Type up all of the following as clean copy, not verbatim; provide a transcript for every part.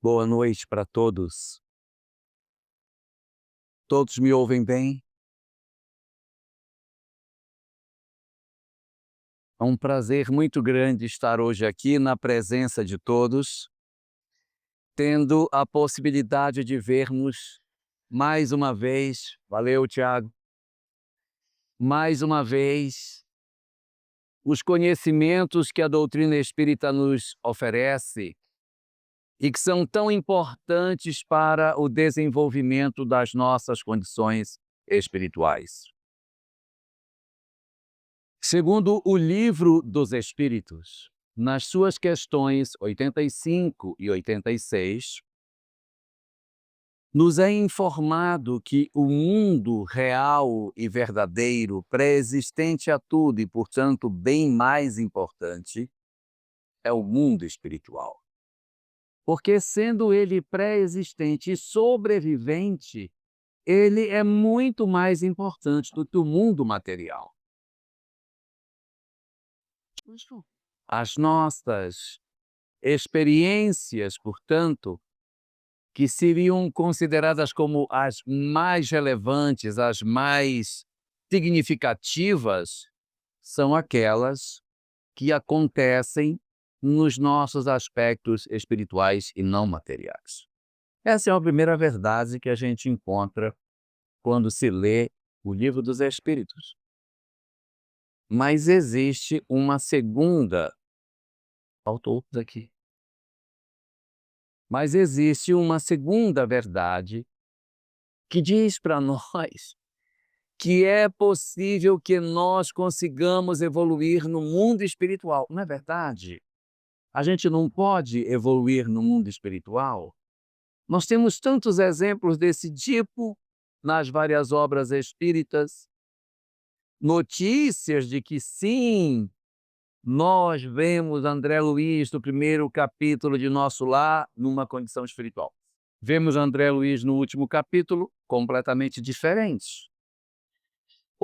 Boa noite para todos. Todos me ouvem bem? É um prazer muito grande estar hoje aqui na presença de todos, tendo a possibilidade de vermos mais uma vez, valeu Tiago, mais uma vez, os conhecimentos que a doutrina espírita nos oferece e que são tão importantes para o desenvolvimento das nossas condições espirituais. Segundo o Livro dos Espíritos, nas suas questões 85 e 86, nos é informado que o mundo real e verdadeiro, pré-existente a tudo e, portanto, bem mais importante, é o mundo espiritual. Porque, sendo ele pré-existente e sobrevivente, ele é muito mais importante do que o mundo material. As nossas experiências, portanto, que seriam consideradas como as mais relevantes, as mais significativas, são aquelas que acontecem nos nossos aspectos espirituais e não materiais. Essa é a primeira verdade que a gente encontra quando se lê o Livro dos Espíritos. Mas existe uma segunda, faltou aqui. Mas existe uma segunda verdade que diz para nós que é possível que nós consigamos evoluir no mundo espiritual. Não é verdade? A gente não pode evoluir no mundo espiritual? Nós temos tantos exemplos desse tipo nas várias obras espíritas, notícias de que sim, nós vemos André Luiz no primeiro capítulo de Nosso Lar numa condição espiritual. Vemos André Luiz no último capítulo completamente diferente.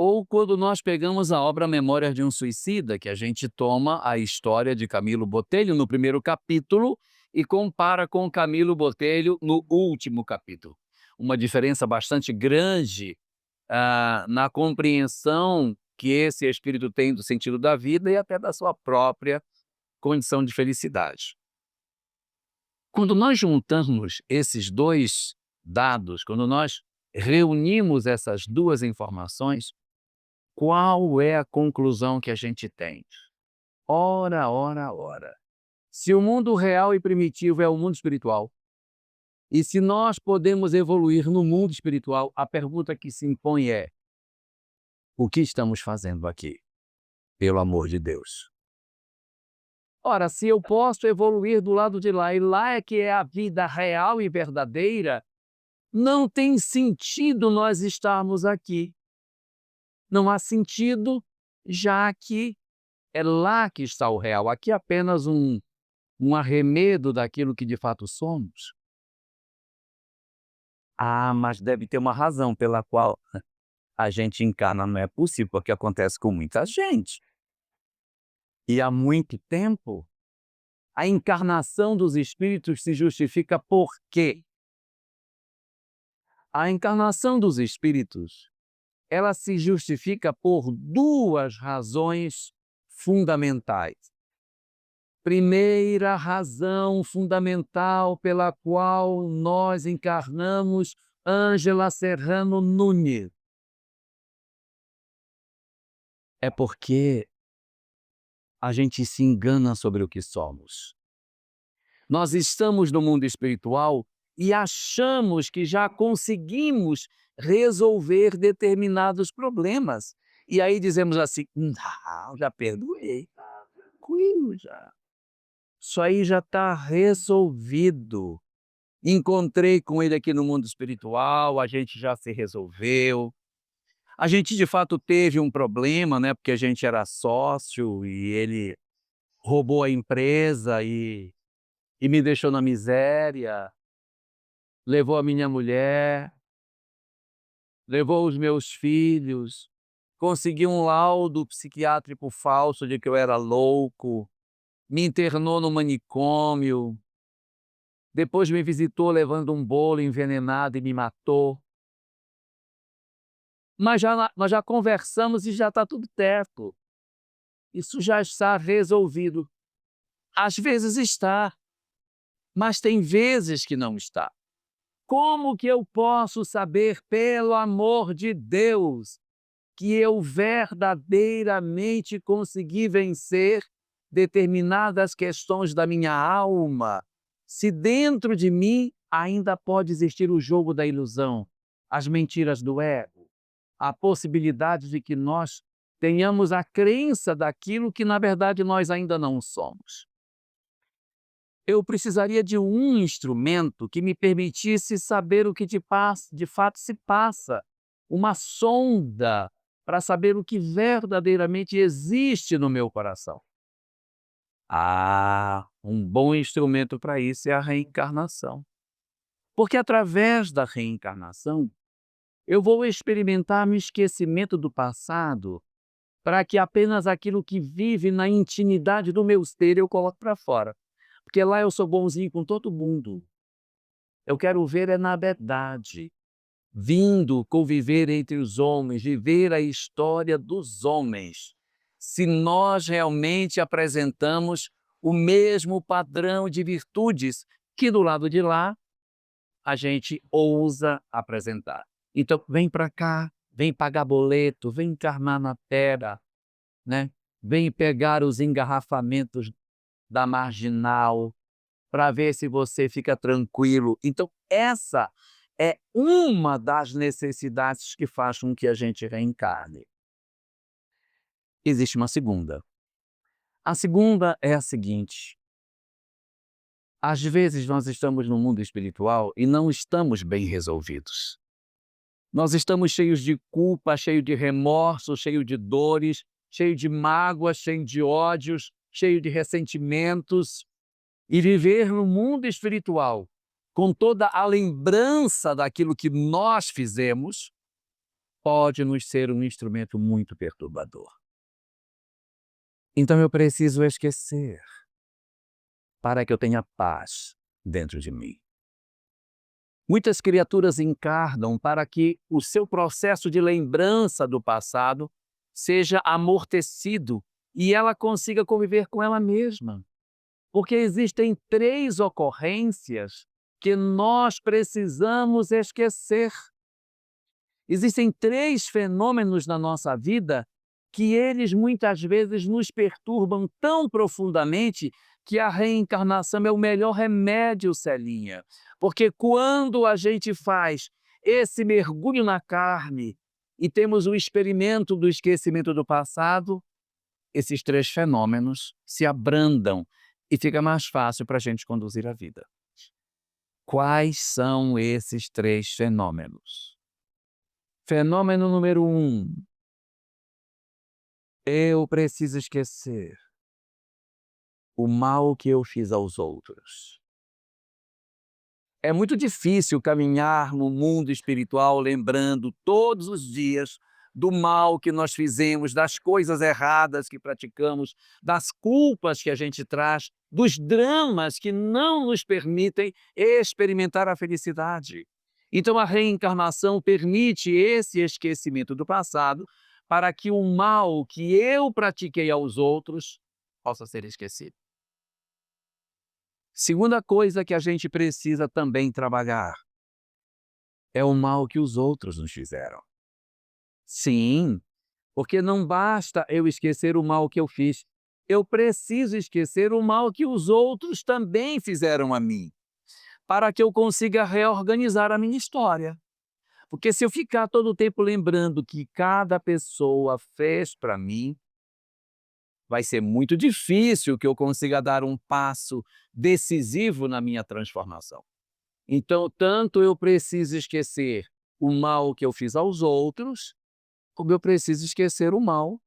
Ou quando nós pegamos a obra Memórias de um Suicida, que a gente toma a história de Camilo Botelho no primeiro capítulo e compara com Camilo Botelho no último capítulo. Uma diferença bastante grande na compreensão que esse espírito tem do sentido da vida e até da sua própria condição de felicidade. Quando nós juntamos esses dois dados, quando nós reunimos essas duas informações, qual é a conclusão que a gente tem? Ora, ora, ora. Se o mundo real e primitivo é o mundo espiritual, e se nós podemos evoluir no mundo espiritual, a pergunta que se impõe é: o que estamos fazendo aqui? Pelo amor de Deus. Ora, se eu posso evoluir do lado de lá, e lá é que é a vida real e verdadeira, não tem sentido nós estarmos aqui. Não há sentido, já que é lá que está o real. Aqui é apenas um arremedo daquilo que de fato somos. Ah, mas deve ter uma razão pela qual a gente encarna. Não é possível, porque acontece com muita gente. E há muito tempo, a encarnação dos espíritos se justifica por quê? A encarnação dos espíritos, ela se justifica por duas razões fundamentais. Primeira razão fundamental pela qual nós encarnamos Ângela Serrano Nunes é porque a gente se engana sobre o que somos. Nós estamos no mundo espiritual e achamos que já conseguimos resolver determinados problemas. E aí dizemos assim: não, já perdoei, tá tranquilo já. Isso aí já está resolvido. Encontrei com ele aqui no mundo espiritual, a gente já se resolveu. A gente de fato teve um problema, né, porque a gente era sócio e ele roubou a empresa e me deixou na miséria, levou a minha mulher, levou os meus filhos, conseguiu um laudo psiquiátrico falso de que eu era louco, me internou no manicômio, depois me visitou levando um bolo envenenado e me matou. Mas nós já conversamos e já está tudo certo. Isso já está resolvido. Às vezes está, mas tem vezes que não está. Como que eu posso saber, pelo amor de Deus, que eu verdadeiramente consegui vencer determinadas questões da minha alma, se dentro de mim ainda pode existir o jogo da ilusão, as mentiras do ego, a possibilidade de que nós tenhamos a crença daquilo que na verdade nós ainda não somos? Eu precisaria de um instrumento que me permitisse saber o que de fato se passa, uma sonda para saber o que verdadeiramente existe no meu coração. Um bom instrumento para isso é a reencarnação. Porque através da reencarnação, eu vou experimentar o esquecimento do passado para que apenas aquilo que vive na intimidade do meu ser eu coloque para fora. Porque lá eu sou bonzinho com todo mundo. Eu quero ver é na verdade, vindo conviver entre os homens, viver a história dos homens. Se nós realmente apresentamos o mesmo padrão de virtudes que do lado de lá a gente ousa apresentar. Então, vem para cá, vem pagar boleto, vem encarnar na terra, né? Vem pegar os engarrafamentos da marginal, para ver se você fica tranquilo. Então, essa é uma das necessidades que faz com que a gente reencarne. Existe uma segunda. A segunda é a seguinte: às vezes nós estamos no mundo espiritual e não estamos bem resolvidos. Nós estamos cheios de culpa, cheios de remorso, cheios de dores, cheios de mágoas, cheios de ódios, cheios de ressentimentos. E viver no mundo espiritual com toda a lembrança daquilo que nós fizemos pode nos ser um instrumento muito perturbador. Então eu preciso esquecer para que eu tenha paz dentro de mim. Muitas criaturas encarnam para que o seu processo de lembrança do passado seja amortecido e ela consiga conviver com ela mesma. Porque existem 3 ocorrências que nós precisamos esquecer. Existem 3 fenômenos na nossa vida que eles muitas vezes nos perturbam tão profundamente que a reencarnação é o melhor remédio, Celinha. Porque quando a gente faz esse mergulho na carne e temos o experimento do esquecimento do passado, esses 3 fenômenos se abrandam e fica mais fácil para a gente conduzir a vida. Quais são esses 3 fenômenos? Fenômeno número 1. Eu preciso esquecer o mal que eu fiz aos outros. É muito difícil caminhar no mundo espiritual lembrando todos os dias do mal que nós fizemos, das coisas erradas que praticamos, das culpas que a gente traz, dos dramas que não nos permitem experimentar a felicidade. Então a reencarnação permite esse esquecimento do passado para que o mal que eu pratiquei aos outros possa ser esquecido. Segunda coisa que a gente precisa também trabalhar é o mal que os outros nos fizeram. Sim, porque não basta eu esquecer o mal que eu fiz, eu preciso esquecer o mal que os outros também fizeram a mim, para que eu consiga reorganizar a minha história. Porque se eu ficar todo o tempo lembrando que cada pessoa fez para mim, vai ser muito difícil que eu consiga dar um passo decisivo na minha transformação. Então, tanto eu preciso esquecer o mal que eu fiz aos outros, como eu preciso esquecer o mal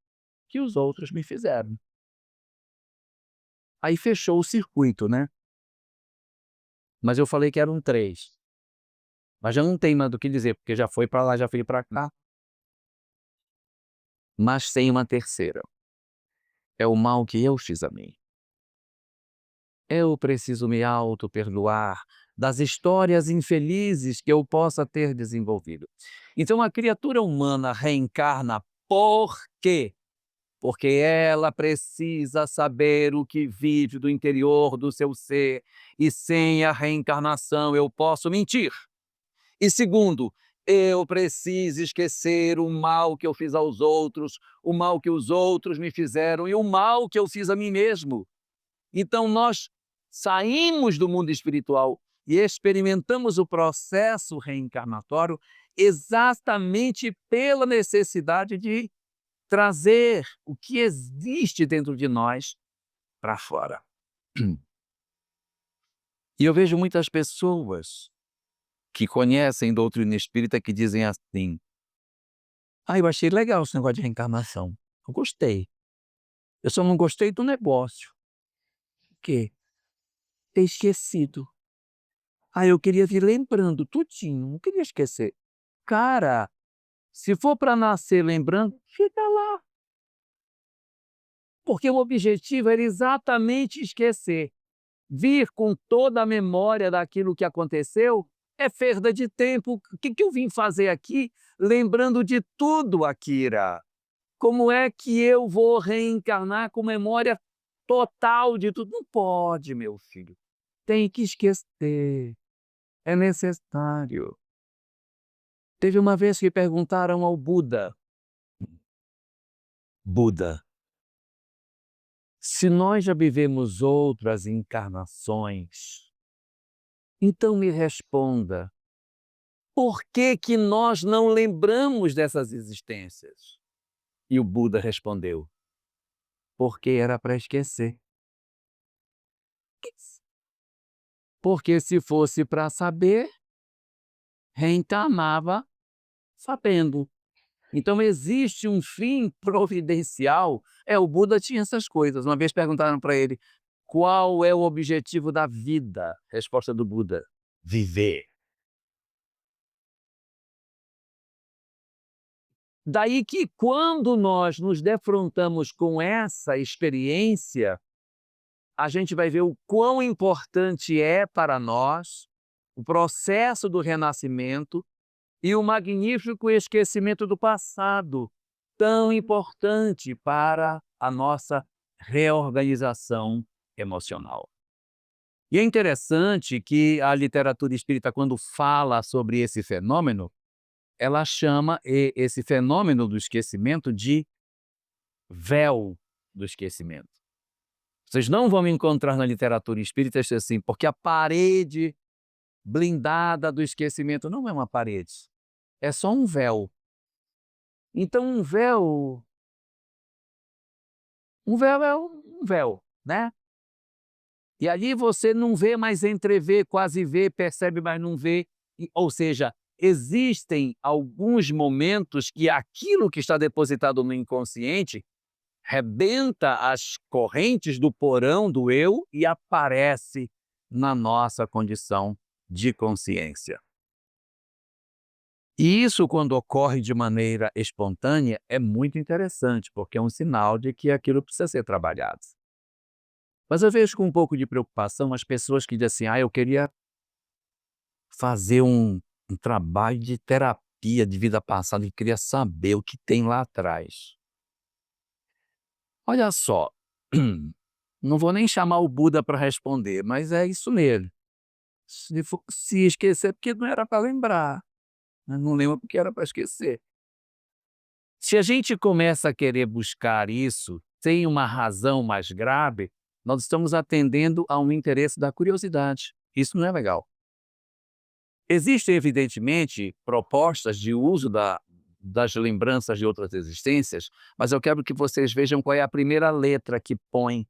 que os outros me fizeram. Aí fechou o circuito, né? Mas eu falei que eram 3. Mas já não tem mais do que dizer, porque já foi para lá, já foi para cá. Mas tem uma terceira. É o mal que eu fiz a mim. Eu preciso me auto-perdoar das histórias infelizes que eu possa ter desenvolvido. Então a criatura humana reencarna por quê? Porque ela precisa saber o que vive do interior do seu ser, e sem a reencarnação eu posso mentir. E segundo, eu preciso esquecer o mal que eu fiz aos outros, o mal que os outros me fizeram e o mal que eu fiz a mim mesmo. Então nós saímos do mundo espiritual e experimentamos o processo reencarnatório exatamente pela necessidade de trazer o que existe dentro de nós para fora. E eu vejo muitas pessoas que conhecem doutrina espírita que dizem assim: "Ah, eu achei legal esse negócio de reencarnação, eu gostei, eu só não gostei do negócio, o quê? Ter esquecido. Ah, eu queria vir lembrando tudinho, não queria esquecer". Cara, se for para nascer lembrando, fica lá, porque o objetivo era exatamente esquecer. Vir com toda a memória daquilo que aconteceu é perda de tempo. O que que eu vim fazer aqui lembrando de tudo, Akira? Como é que eu vou reencarnar com memória total de tudo? Não pode, meu filho. Tem que esquecer. É necessário. Teve uma vez que perguntaram ao Buda: Buda, se nós já vivemos outras encarnações, então me responda, por que que nós não lembramos dessas existências? E o Buda respondeu: porque era para esquecer. Porque se fosse para saber, reencarnava sabendo. Então existe um fim providencial. O Buda tinha essas coisas. Uma vez perguntaram para ele: qual é o objetivo da vida? Resposta do Buda: viver. Daí que quando nós nos defrontamos com essa experiência, a gente vai ver o quão importante é para nós o processo do renascimento e o magnífico esquecimento do passado, tão importante para a nossa reorganização emocional. E é interessante que a literatura espírita, quando fala sobre esse fenômeno, ela chama esse fenômeno do esquecimento de véu do esquecimento. Vocês não vão encontrar na literatura espírita assim, porque a parede blindada do esquecimento não é uma parede, é só um véu. Então um véu é um véu, né? E ali você não vê, mas entrevê, quase vê, percebe, mas não vê. Ou seja, existem alguns momentos que aquilo que está depositado no inconsciente rebenta as correntes do porão do eu e aparece na nossa condição de consciência. E isso, quando ocorre de maneira espontânea, é muito interessante, porque é um sinal de que aquilo precisa ser trabalhado. Mas eu vejo com um pouco de preocupação as pessoas que dizem assim: eu queria fazer um trabalho de terapia de vida passada e queria saber o que tem lá atrás. Olha só, não vou nem chamar o Buda para responder, mas é isso mesmo. Se esquecer, porque não era para lembrar, né, não lembra porque era para esquecer. Se a gente começa a querer buscar isso sem uma razão mais grave, nós estamos atendendo a um interesse da curiosidade. Isso não é legal. Existem, evidentemente, propostas de uso das lembranças de outras existências, mas eu quero que vocês vejam qual é a primeira letra que põe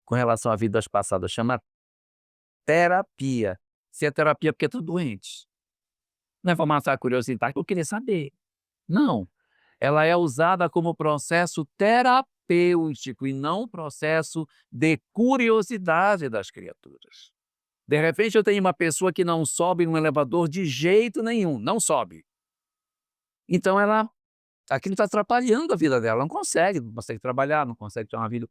com relação a vidas passadas. Chama terapia. Se é terapia, porque estou doente. Não é para matar a curiosidade, eu queria saber. Não. Ela é usada como processo terapêutico e não processo de curiosidade das criaturas. De repente eu tenho uma pessoa que não sobe no elevador de jeito nenhum, não sobe. Então aquilo está atrapalhando a vida dela, não consegue trabalhar, não consegue ter uma vida.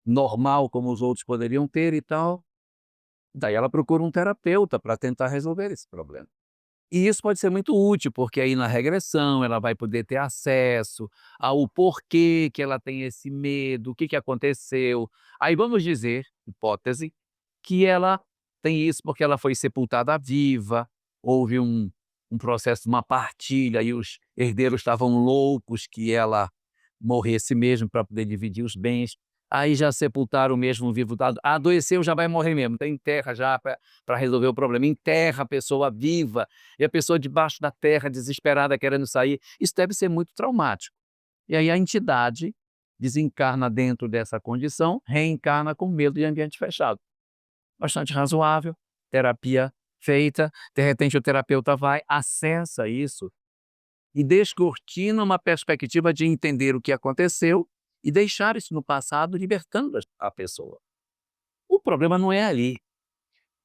normal como os outros poderiam ter e tal. Daí ela procura um terapeuta para tentar resolver esse problema. E isso pode ser muito útil, porque aí na regressão ela vai poder ter acesso ao porquê que ela tem esse medo, o que que aconteceu. Aí vamos dizer, hipótese, que ela tem isso porque ela foi sepultada viva, houve um processo, uma partilha e os herdeiros estavam loucos que ela morresse mesmo para poder dividir os bens. Aí já sepultaram mesmo vivo, adoeceu, já vai morrer mesmo, então enterra já para resolver o problema, enterra a pessoa viva, e a pessoa debaixo da terra, desesperada, querendo sair. Isso deve ser muito traumático. E aí a entidade desencarna dentro dessa condição, reencarna com medo de ambiente fechado. Bastante razoável, terapia feita, de repente o terapeuta vai, acessa isso e descortina uma perspectiva de entender o que aconteceu e deixar isso no passado, libertando a pessoa. O problema não é ali.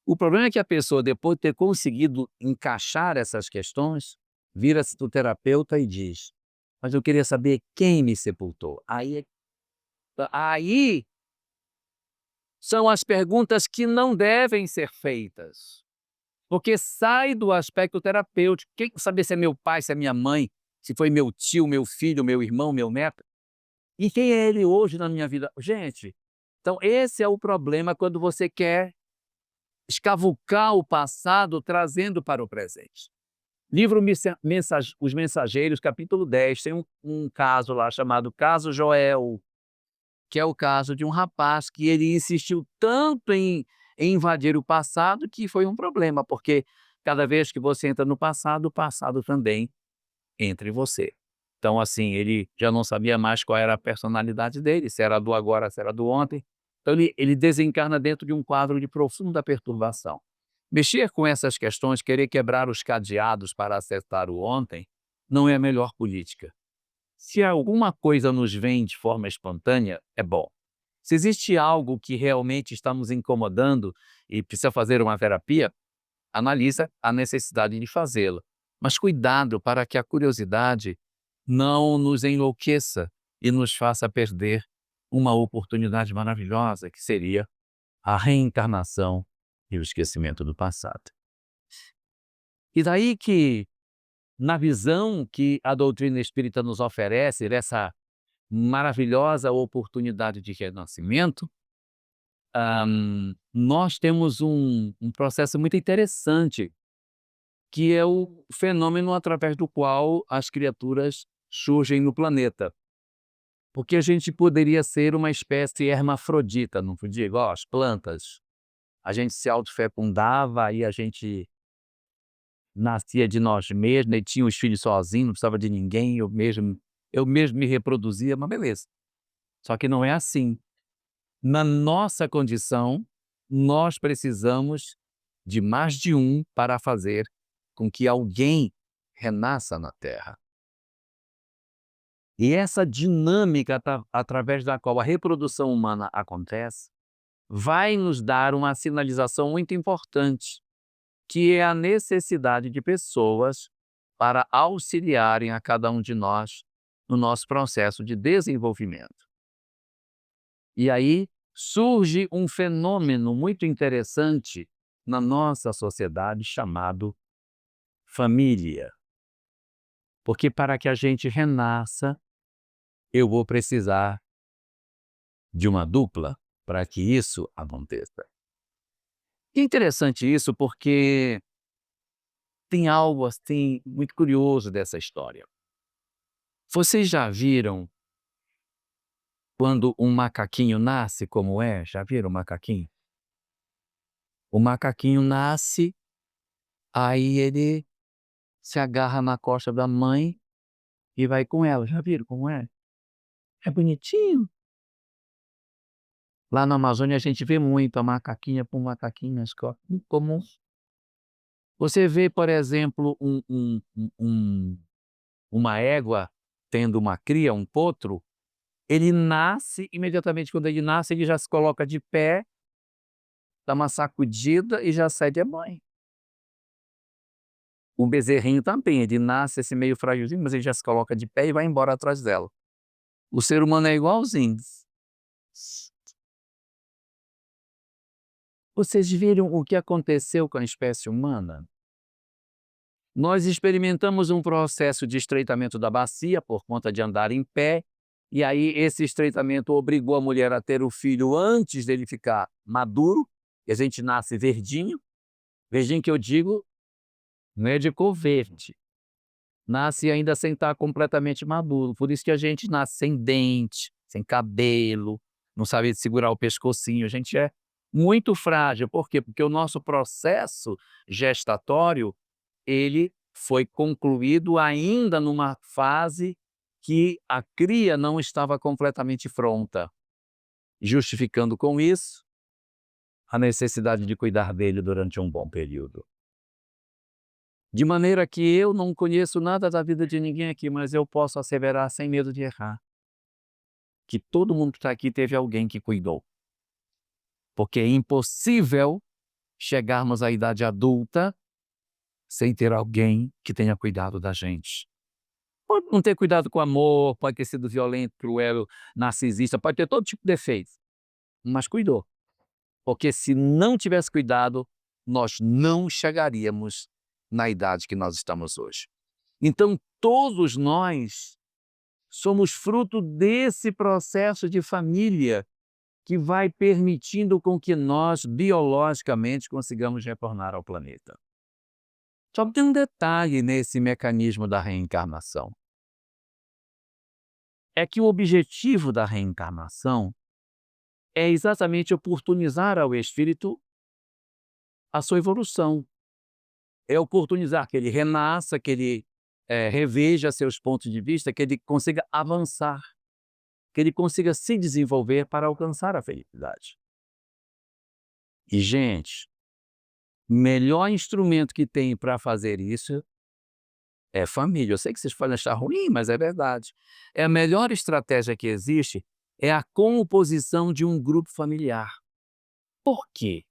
O problema é que a pessoa, depois de ter conseguido encaixar essas questões, vira-se do terapeuta e diz: mas eu queria saber quem me sepultou. Aí são as perguntas que não devem ser feitas, porque sai do aspecto terapêutico. Quem saber se é meu pai, se é minha mãe, se foi meu tio, meu filho, meu irmão, meu neto? E quem é ele hoje na minha vida? Gente, então esse é o problema quando você quer escavucar o passado trazendo para o presente. Livro Os Mensageiros, capítulo 10, tem um caso lá chamado Caso Joel, que é o caso de um rapaz que ele insistiu tanto em invadir o passado que foi um problema, porque cada vez que você entra no passado, o passado também entra em você. Então, assim, ele já não sabia mais qual era a personalidade dele, se era do agora, se era do ontem. Então, ele desencarna dentro de um quadro de profunda perturbação. Mexer com essas questões, querer quebrar os cadeados para acertar o ontem, não é a melhor política. Se alguma coisa nos vem de forma espontânea, é bom. Se existe algo que realmente está nos incomodando e precisa fazer uma terapia, analisa a necessidade de fazê-la. Mas cuidado para que a curiosidade não nos enlouqueça e nos faça perder uma oportunidade maravilhosa que seria a reencarnação e o esquecimento do passado. E daí que, na visão que a doutrina espírita nos oferece, dessa maravilhosa oportunidade de renascimento, nós temos um processo muito interessante, que é o fenômeno através do qual as criaturas surgem no planeta. Porque a gente poderia ser uma espécie hermafrodita, não podia? Igual as plantas. A gente se autofecundava, aí a gente nascia de nós mesmos e tinha os filhos sozinho, não precisava de ninguém, eu mesmo me reproduzia, mas beleza. Só que não é assim. Na nossa condição, nós precisamos de mais de um para fazer com que alguém renasça na Terra. E essa dinâmica através da qual a reprodução humana acontece, vai nos dar uma sinalização muito importante, que é a necessidade de pessoas para auxiliarem a cada um de nós no nosso processo de desenvolvimento. E aí surge um fenômeno muito interessante na nossa sociedade chamado família. Porque para que a gente renasça, eu vou precisar de uma dupla para que isso aconteça. E é interessante isso porque tem algo assim muito curioso dessa história. Vocês já viram quando um macaquinho nasce como é? Já viram o macaquinho? O macaquinho nasce, aí ele se agarra na costa da mãe e vai com ela. Já viram como é? É bonitinho. Lá na Amazônia a gente vê muito a macaquinha com o macaquinho nas costas, muito comum. Você vê, por exemplo, uma égua tendo uma cria, um potro, ele nasce, imediatamente quando ele nasce, ele já se coloca de pé, dá uma sacudida e já cede à mãe. O bezerrinho também, ele nasce assim meio frágilzinho, mas ele já se coloca de pé e vai embora atrás dela. O ser humano é igualzinho. Vocês viram o que aconteceu com a espécie humana? Nós experimentamos um processo de estreitamento da bacia por conta de andar em pé, e aí esse estreitamento obrigou a mulher a ter o filho antes dele ficar maduro, e a gente nasce verdinho. Verdinho que eu digo, não é de cor verde, nasce ainda sem estar completamente maduro, por isso que a gente nasce sem dente, sem cabelo, não sabe segurar o pescocinho, a gente é muito frágil. Por quê? Porque o nosso processo gestatório, ele foi concluído ainda numa fase que a cria não estava completamente pronta, justificando com isso a necessidade de cuidar dele durante um bom período. De maneira que eu não conheço nada da vida de ninguém aqui, mas eu posso asseverar sem medo de errar, que todo mundo que está aqui teve alguém que cuidou. Porque é impossível chegarmos à idade adulta sem ter alguém que tenha cuidado da gente. Pode não ter cuidado com amor, pode ter sido violento, cruel, narcisista, pode ter todo tipo de defeito, mas cuidou. Porque se não tivesse cuidado, nós não chegaríamos na idade que nós estamos hoje. Então, todos nós somos fruto desse processo de família que vai permitindo com que nós, biologicamente, consigamos retornar ao planeta. Só que tem um detalhe nesse mecanismo da reencarnação. É que o objetivo da reencarnação é exatamente oportunizar ao espírito a sua evolução. É oportunizar que ele renasça, que ele reveja seus pontos de vista, que ele consiga avançar, que ele consiga se desenvolver para alcançar a felicidade. E, gente, o melhor instrumento que tem para fazer isso é família. Eu sei que vocês podem achar ruim, mas é verdade. É a melhor estratégia que existe é a composição de um grupo familiar. Por quê?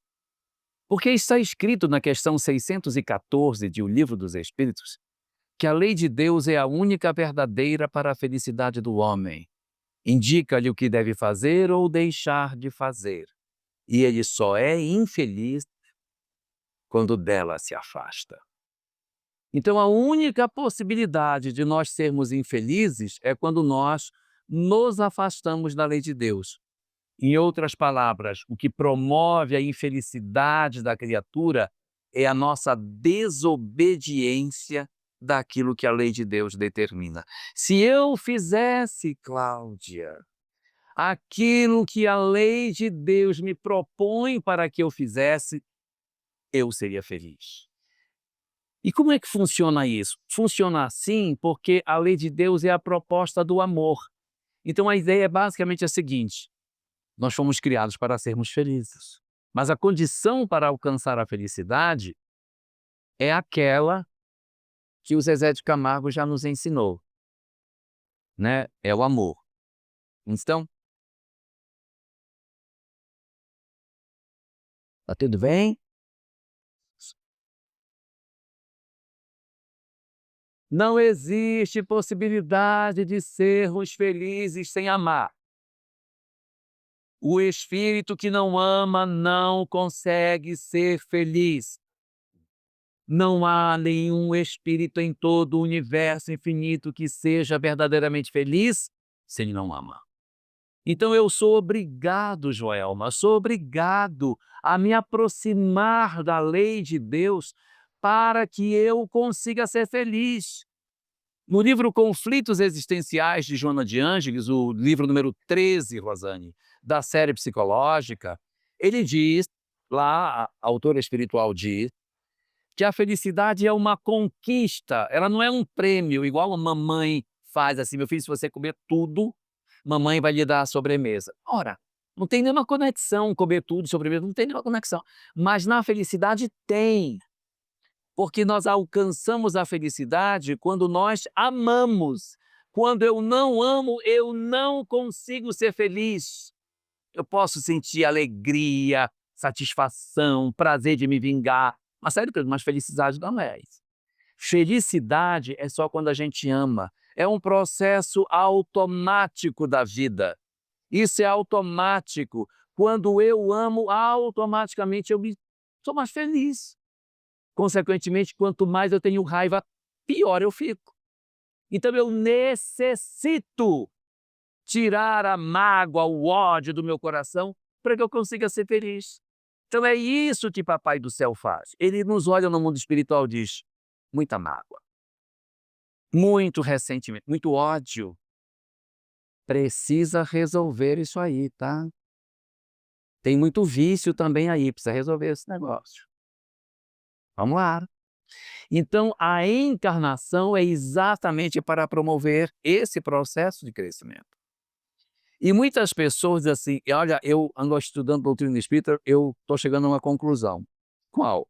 Porque está escrito na questão 614 de O Livro dos Espíritos que a lei de Deus é a única verdadeira para a felicidade do homem. Indica-lhe o que deve fazer ou deixar de fazer. E ele só é infeliz quando dela se afasta. Então, a única possibilidade de nós sermos infelizes é quando nós nos afastamos da lei de Deus. Em outras palavras, o que promove a infelicidade da criatura é a nossa desobediência daquilo que a lei de Deus determina. Se eu fizesse, Cláudia, aquilo que a lei de Deus me propõe para que eu fizesse, eu seria feliz. E como é que funciona isso? Funciona assim porque a lei de Deus é a proposta do amor. Então a ideia é basicamente a seguinte: nós fomos criados para sermos felizes. Mas a condição para alcançar a felicidade é aquela que o Zezé de Camargo já nos ensinou, né? É o amor. Então, tá tudo bem? Não existe possibilidade de sermos felizes sem amar. O espírito que não ama não consegue ser feliz. Não há nenhum espírito em todo o universo infinito que seja verdadeiramente feliz se ele não ama. Então eu sou obrigado, Joelma, sou obrigado a me aproximar da lei de Deus para que eu consiga ser feliz. No livro Conflitos Existenciais, de Joana de Ângeles, o livro número 13, Rosane, da série psicológica, ele diz, lá a autora espiritual diz, que a felicidade é uma conquista, ela não é um prêmio, igual a mamãe faz assim: meu filho, se você comer tudo, mamãe vai lhe dar a sobremesa. Ora, não tem nenhuma conexão, comer tudo, sobremesa, não tem nenhuma conexão. Mas na felicidade tem, porque nós alcançamos a felicidade quando nós amamos. Quando eu não amo, eu não consigo ser feliz. Eu posso sentir alegria, satisfação, prazer de me vingar, uma série de coisas, mas felicidade não é isso. Felicidade é só quando a gente ama. É um processo automático da vida. Isso é automático. Quando eu amo, automaticamente sou mais feliz. Consequentemente, quanto mais eu tenho raiva, pior eu fico. Então eu necessito tirar a mágoa, o ódio do meu coração para que eu consiga ser feliz. Então é isso que Papai do Céu faz. Ele nos olha no mundo espiritual e diz: muita mágoa, muito ressentimento, muito ódio. Precisa resolver isso aí, tá? Tem muito vício também aí, precisa resolver esse negócio. Vamos lá. Então, a encarnação é exatamente para promover esse processo de crescimento. E muitas pessoas dizem assim, e olha, eu ando estudando doutrina espírita, eu estou chegando a uma conclusão. Qual?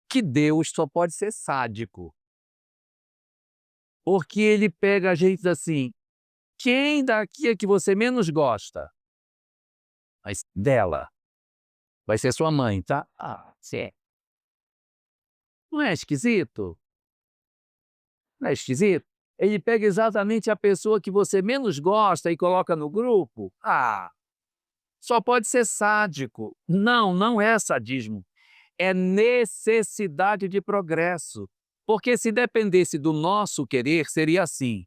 Que Deus só pode ser sádico. Porque ele pega a gente e diz assim, quem daqui é que você menos gosta? Mas dela. Vai ser sua mãe, tá? Ah, sim. Não é esquisito? Não é esquisito? Ele pega exatamente a pessoa que você menos gosta e coloca no grupo? Ah, só pode ser sádico. Não, não é sadismo. É necessidade de progresso. Porque se dependesse do nosso querer, seria assim.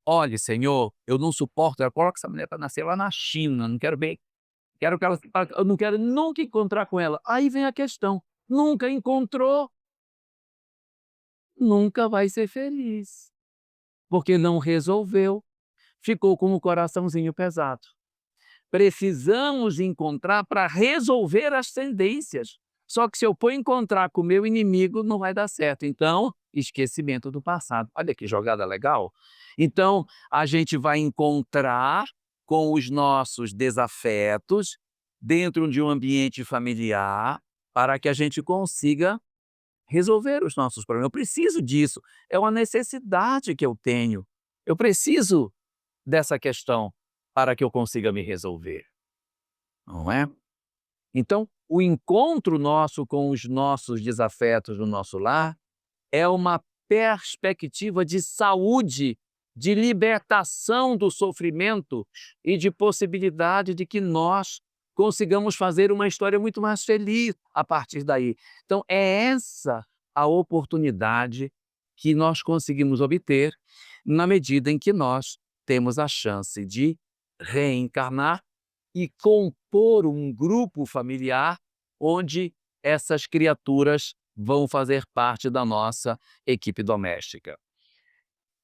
Olhe, Senhor, eu não suporto, eu coloco essa mulher para nascer lá na China, não quero ver, quero que ela, eu não quero nunca encontrar com ela. Aí vem a questão, nunca encontrou, nunca vai ser feliz, porque não resolveu, ficou com o coraçãozinho pesado. Precisamos encontrar para resolver as tendências. Só que se eu for encontrar com o meu inimigo, não vai dar certo. Então, esquecimento do passado. Olha que jogada legal. Então, a gente vai encontrar com os nossos desafetos dentro de um ambiente familiar para que a gente consiga resolver os nossos problemas. Eu preciso disso. É uma necessidade que eu tenho. Eu preciso dessa questão para que eu consiga me resolver, não é? Então, o encontro nosso com os nossos desafetos no nosso lar é uma perspectiva de saúde, de libertação do sofrimento e de possibilidade de que nós consigamos fazer uma história muito mais feliz a partir daí. Então, é essa a oportunidade que nós conseguimos obter na medida em que nós temos a chance de reencarnar e compor um grupo familiar onde essas criaturas vão fazer parte da nossa equipe doméstica.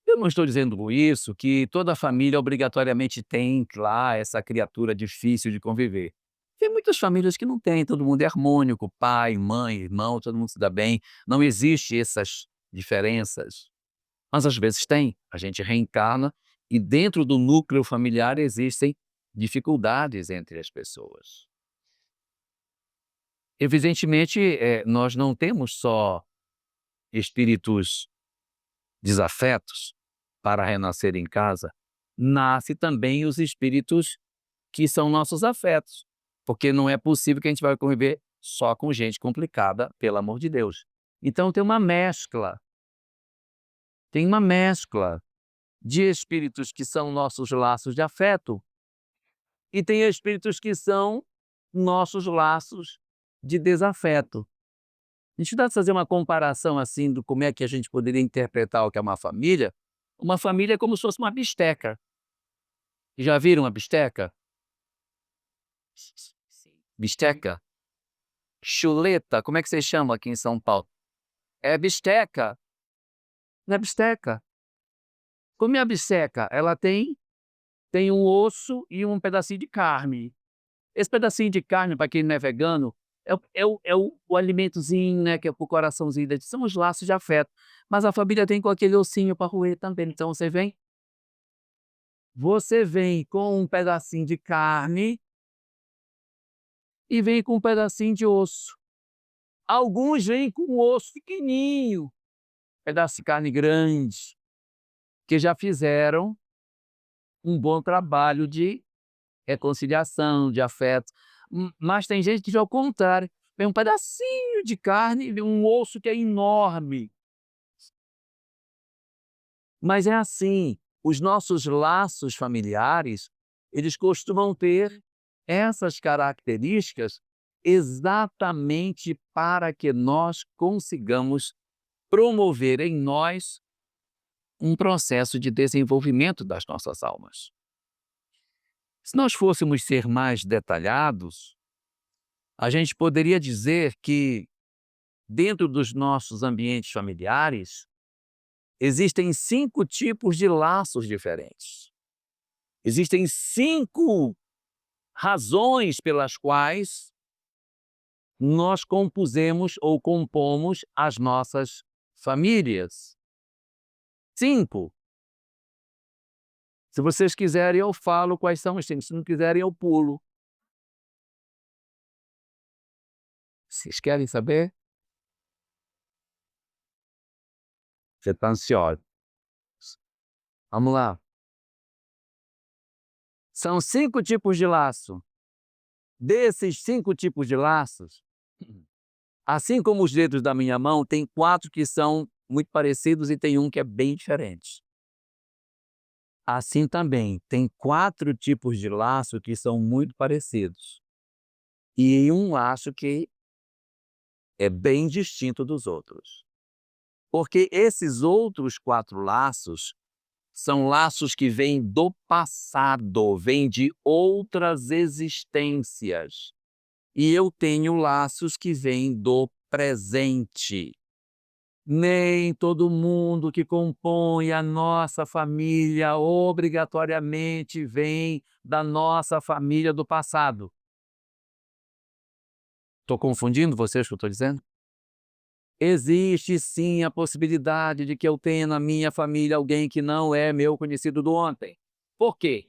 Eu não estou dizendo com isso que toda família obrigatoriamente tem lá essa criatura difícil de conviver. Tem muitas famílias que não têm, todo mundo é harmônico, pai, mãe, irmão, todo mundo se dá bem, não existe essas diferenças. Mas às vezes tem, a gente reencarna e dentro do núcleo familiar existem dificuldades entre as pessoas. Evidentemente, nós não temos só espíritos desafetos para renascer em casa, nasce também os espíritos que são nossos afetos, porque não é possível que a gente vai conviver só com gente complicada, pelo amor de Deus. Então tem uma mescla de espíritos que são nossos laços de afeto e tem espíritos que são nossos laços de desafeto. A gente dá para fazer uma comparação assim do como é que a gente poderia interpretar o que é uma família. Uma família é como se fosse uma bisteca. Já viram uma bisteca? Bisteca? Chuleta, como é que vocês chamam aqui em São Paulo? É bisteca, não é bisteca. Como é a bisteca? Ela tem um osso e um pedacinho de carne. Esse pedacinho de carne, para quem não é vegano, é o alimentozinho, né, que é para o coraçãozinho, são os laços de afeto. Mas a família tem com aquele ossinho para roer também. Então você vem com um pedacinho de carne e vem com um pedacinho de osso. Alguns vêm com um osso pequenininho, pedaço de carne grande, que já fizeram um bom trabalho de reconciliação, de afeto. Mas tem gente que já é o contrário, vem um pedacinho de carne e vem um osso que é enorme. Mas é assim, os nossos laços familiares, eles costumam ter essas características exatamente para que nós consigamos promover em nós um processo de desenvolvimento das nossas almas. Se nós fôssemos ser mais detalhados, a gente poderia dizer que, dentro dos nossos ambientes familiares, existem 5 tipos de laços diferentes. Existem 5 razões pelas quais nós compusemos ou compomos as nossas famílias. 5. Se vocês quiserem, eu falo quais são os 5. Se não quiserem, eu pulo. Vocês querem saber? Você está ansioso. Vamos lá. São 5 tipos de laço. Desses 5 tipos de laços, assim como os dedos da minha mão, tem 4 que são muito parecidos e tem um que é bem diferente. Assim também, tem 4 tipos de laço que são muito parecidos. E um laço que é bem distinto dos outros. Porque esses outros 4 laços são laços que vêm do passado, vêm de outras existências. E eu tenho laços que vêm do presente. Nem todo mundo que compõe a nossa família obrigatoriamente vem da nossa família do passado. Estou confundindo vocês que eu estou dizendo? Existe sim a possibilidade de que eu tenha na minha família alguém que não é meu conhecido do ontem. Por quê?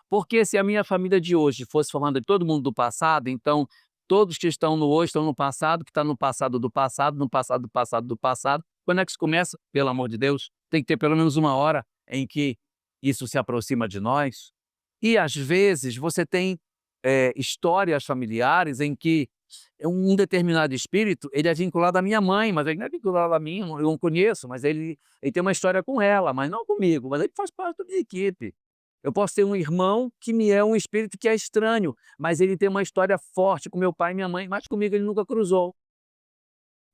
Porque se a minha família de hoje fosse formada de todo mundo do passado, então todos que estão no hoje estão no passado, que está no passado do passado, no passado do passado do passado. Quando é que isso começa? Pelo amor de Deus, tem que ter pelo menos uma hora em que isso se aproxima de nós. E às vezes você tem histórias familiares em que um determinado espírito, ele é vinculado à minha mãe, mas ele não é vinculado a mim, eu não conheço, mas ele tem uma história com ela, mas não comigo, mas ele faz parte da minha equipe. Eu posso ter um irmão que me é um espírito que é estranho, mas ele tem uma história forte com meu pai e minha mãe, mas comigo ele nunca cruzou.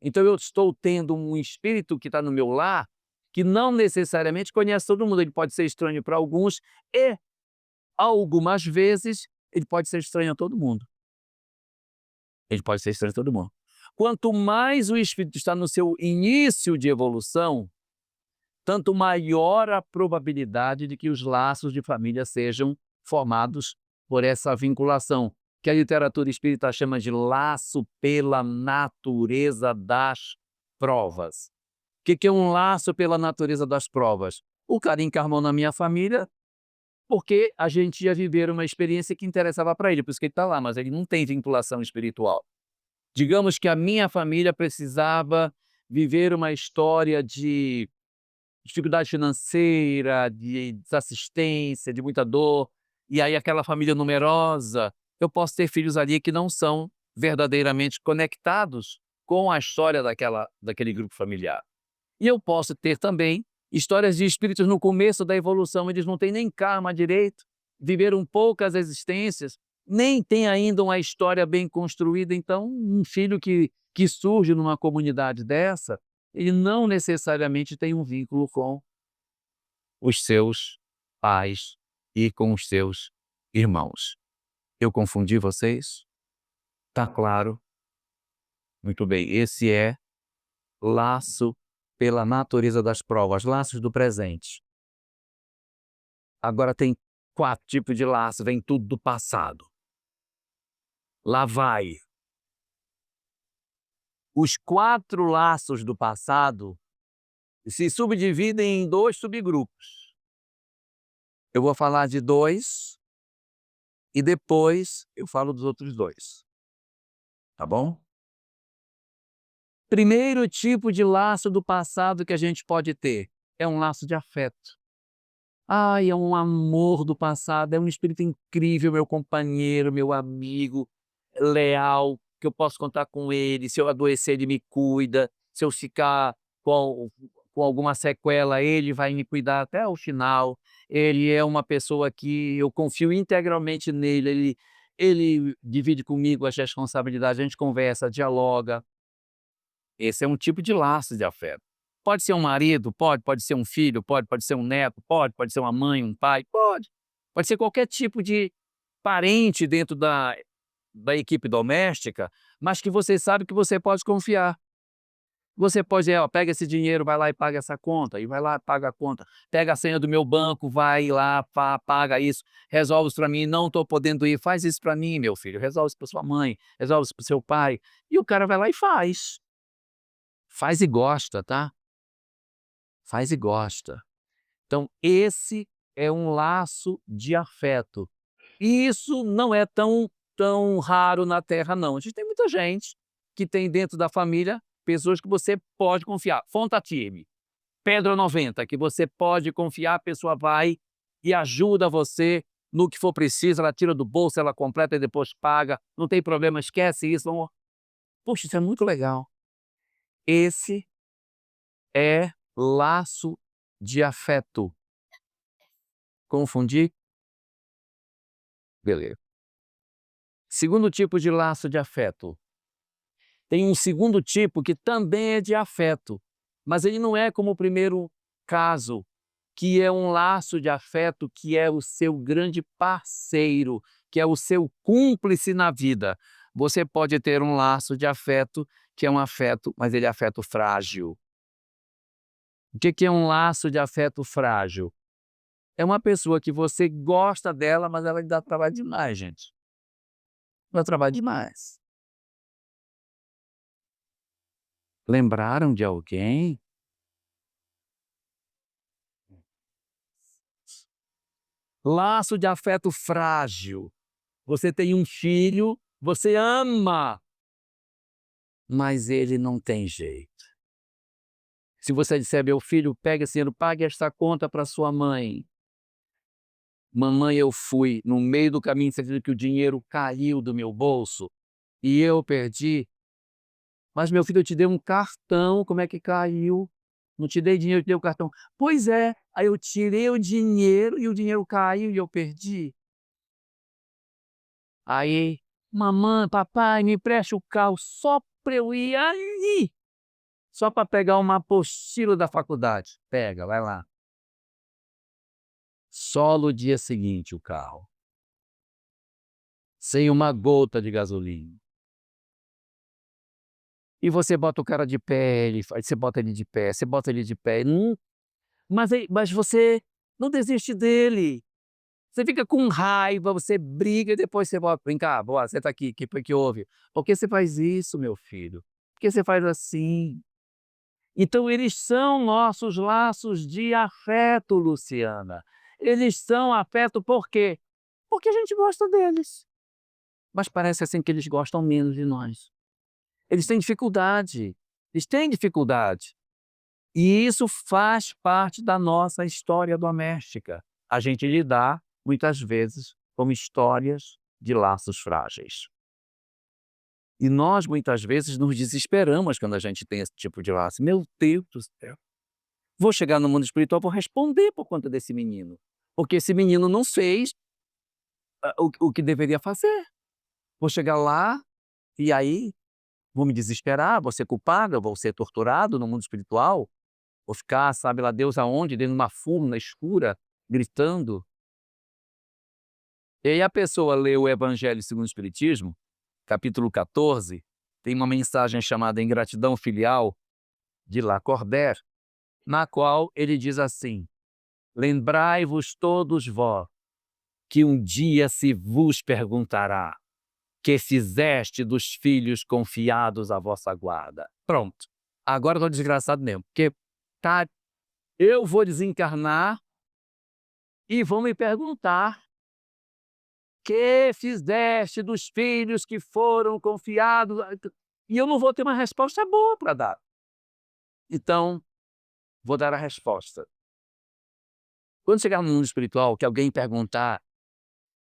Então eu estou tendo um espírito que está no meu lar, que não necessariamente conhece todo mundo, ele pode ser estranho para alguns e, algumas vezes, ele pode ser estranho a todo mundo. Ele pode ser estranho a todo mundo. Quanto mais o espírito está no seu início de evolução, tanto maior a probabilidade de que os laços de família sejam formados por essa vinculação, que a literatura espírita chama de laço pela natureza das provas. O que é um laço pela natureza das provas? O cara encarnou na minha família porque a gente ia viver uma experiência que interessava para ele, por isso que ele está lá, mas ele não tem vinculação espiritual. Digamos que a minha família precisava viver uma história de dificuldade financeira, de desassistência, de muita dor, e aí aquela família numerosa, eu posso ter filhos ali que não são verdadeiramente conectados com a história daquele grupo familiar. E eu posso ter também histórias de espíritos no começo da evolução, eles não têm nem karma direito, viveram poucas existências, nem têm ainda uma história bem construída, então um filho que surge numa comunidade dessa, ele não necessariamente tem um vínculo com os seus pais e com os seus irmãos. Eu confundi vocês? Tá claro? Muito bem, esse é laço pela natureza das provas, laços do presente. Agora tem 4 tipos de laço, vem tudo do passado. Lá vai. Os 4 laços do passado se subdividem em 2 subgrupos. Eu vou falar de 2 e depois eu falo dos outros 2. Tá bom? Primeiro tipo de laço do passado que a gente pode ter é um laço de afeto. Ai, é um amor do passado, é um espírito incrível, meu companheiro, meu amigo, leal, que eu posso contar com ele, se eu adoecer ele me cuida, se eu ficar com alguma sequela ele vai me cuidar até o final, ele é uma pessoa que eu confio integralmente nele, ele divide comigo as responsabilidades, a gente conversa, dialoga. Esse é um tipo de laço de afeto. Pode ser um marido, pode ser um filho, pode ser um neto, pode ser uma mãe, um pai, pode. Pode ser qualquer tipo de parente dentro da equipe doméstica, mas que você sabe que você pode confiar. Você pode dizer: "Ó, pega esse dinheiro, vai lá e paga essa conta", e vai lá, paga a conta. "Pega a senha do meu banco, vai lá, paga isso, resolve isso para mim, não estou podendo ir, faz isso para mim, meu filho, resolve isso para sua mãe, resolve isso para o seu pai", e o cara vai lá e faz. Faz e gosta, tá? Faz e gosta. Então esse é um laço de afeto. E isso não é tão raro na Terra não. A gente tem muita gente que tem dentro da família pessoas que você pode confiar. Fonte firme, Pedra 90, que você pode confiar, a pessoa vai e ajuda você no que for preciso, ela tira do bolso, ela completa e depois paga, não tem problema, esquece isso, vamos. Poxa, isso é muito legal. Esse é laço de afeto. Confundi? Beleza. Segundo tipo de laço de afeto. Tem um segundo tipo que também é de afeto, mas ele não é como o primeiro caso, que é um laço de afeto que é o seu grande parceiro, que é o seu cúmplice na vida. Você pode ter um laço de afeto que é um afeto, mas ele é afeto frágil. O que é um laço de afeto frágil? É uma pessoa que você gosta dela, mas ela lhe dá trabalho demais, gente. Dá trabalho demais. Lembraram de alguém? Laço de afeto frágil. Você tem um filho, você ama, mas ele não tem jeito. Se você disser: "Meu filho, pega esse dinheiro, pague esta conta para sua mãe". "Mamãe, eu fui, no meio do caminho você viu que o dinheiro caiu do meu bolso e eu perdi". "Mas meu filho, eu te dei um cartão, como é que caiu?". "Não te dei dinheiro, eu te dei o cartão". "Pois é, aí eu tirei o dinheiro e o dinheiro caiu e eu perdi". Aí: "Mamãe, papai, me empresta o carro só para eu ir ali, só para pegar uma apostila da faculdade". "Pega, vai lá". Só no dia seguinte o carro, sem uma gota de gasolina. E você bota o cara de pé, você bota ele de pé, você bota ele de pé, mas você não desiste dele. Você fica com raiva, você briga e depois você volta: "Vem cá, bora, senta aqui, o que foi que houve?". "Por que você faz isso, meu filho? Por que você faz assim?". Então eles são nossos laços de afeto, Luciana. Eles são afeto por quê? Porque a gente gosta deles, mas parece assim que eles gostam menos de nós. Eles têm dificuldade, eles têm dificuldade. E isso faz parte da nossa história doméstica. A gente lidar, muitas vezes, com histórias de laços frágeis. E nós, muitas vezes, nos desesperamos quando a gente tem esse tipo de laço. Meu Deus do céu! Vou chegar no mundo espiritual, vou responder por conta desse menino, porque esse menino não fez o que deveria fazer. Vou chegar lá e aí vou me desesperar, vou ser culpado, vou ser torturado no mundo espiritual, vou ficar, sabe lá Deus aonde, dentro de uma furna escura, gritando. E aí a pessoa lê o Evangelho segundo o Espiritismo, capítulo 14, tem uma mensagem chamada Ingratidão Filial, de Lacordaire, na qual ele diz assim: "Lembrai-vos todos vós, que um dia se vos perguntará: que fizeste dos filhos confiados à vossa guarda?". Pronto, agora eu estou desgraçado mesmo, porque tá, eu vou desencarnar e vão me perguntar: que fizeste dos filhos que foram confiados e eu não vou ter uma resposta boa para dar. Então, vou dar a resposta. Quando chegar no mundo espiritual, que alguém perguntar: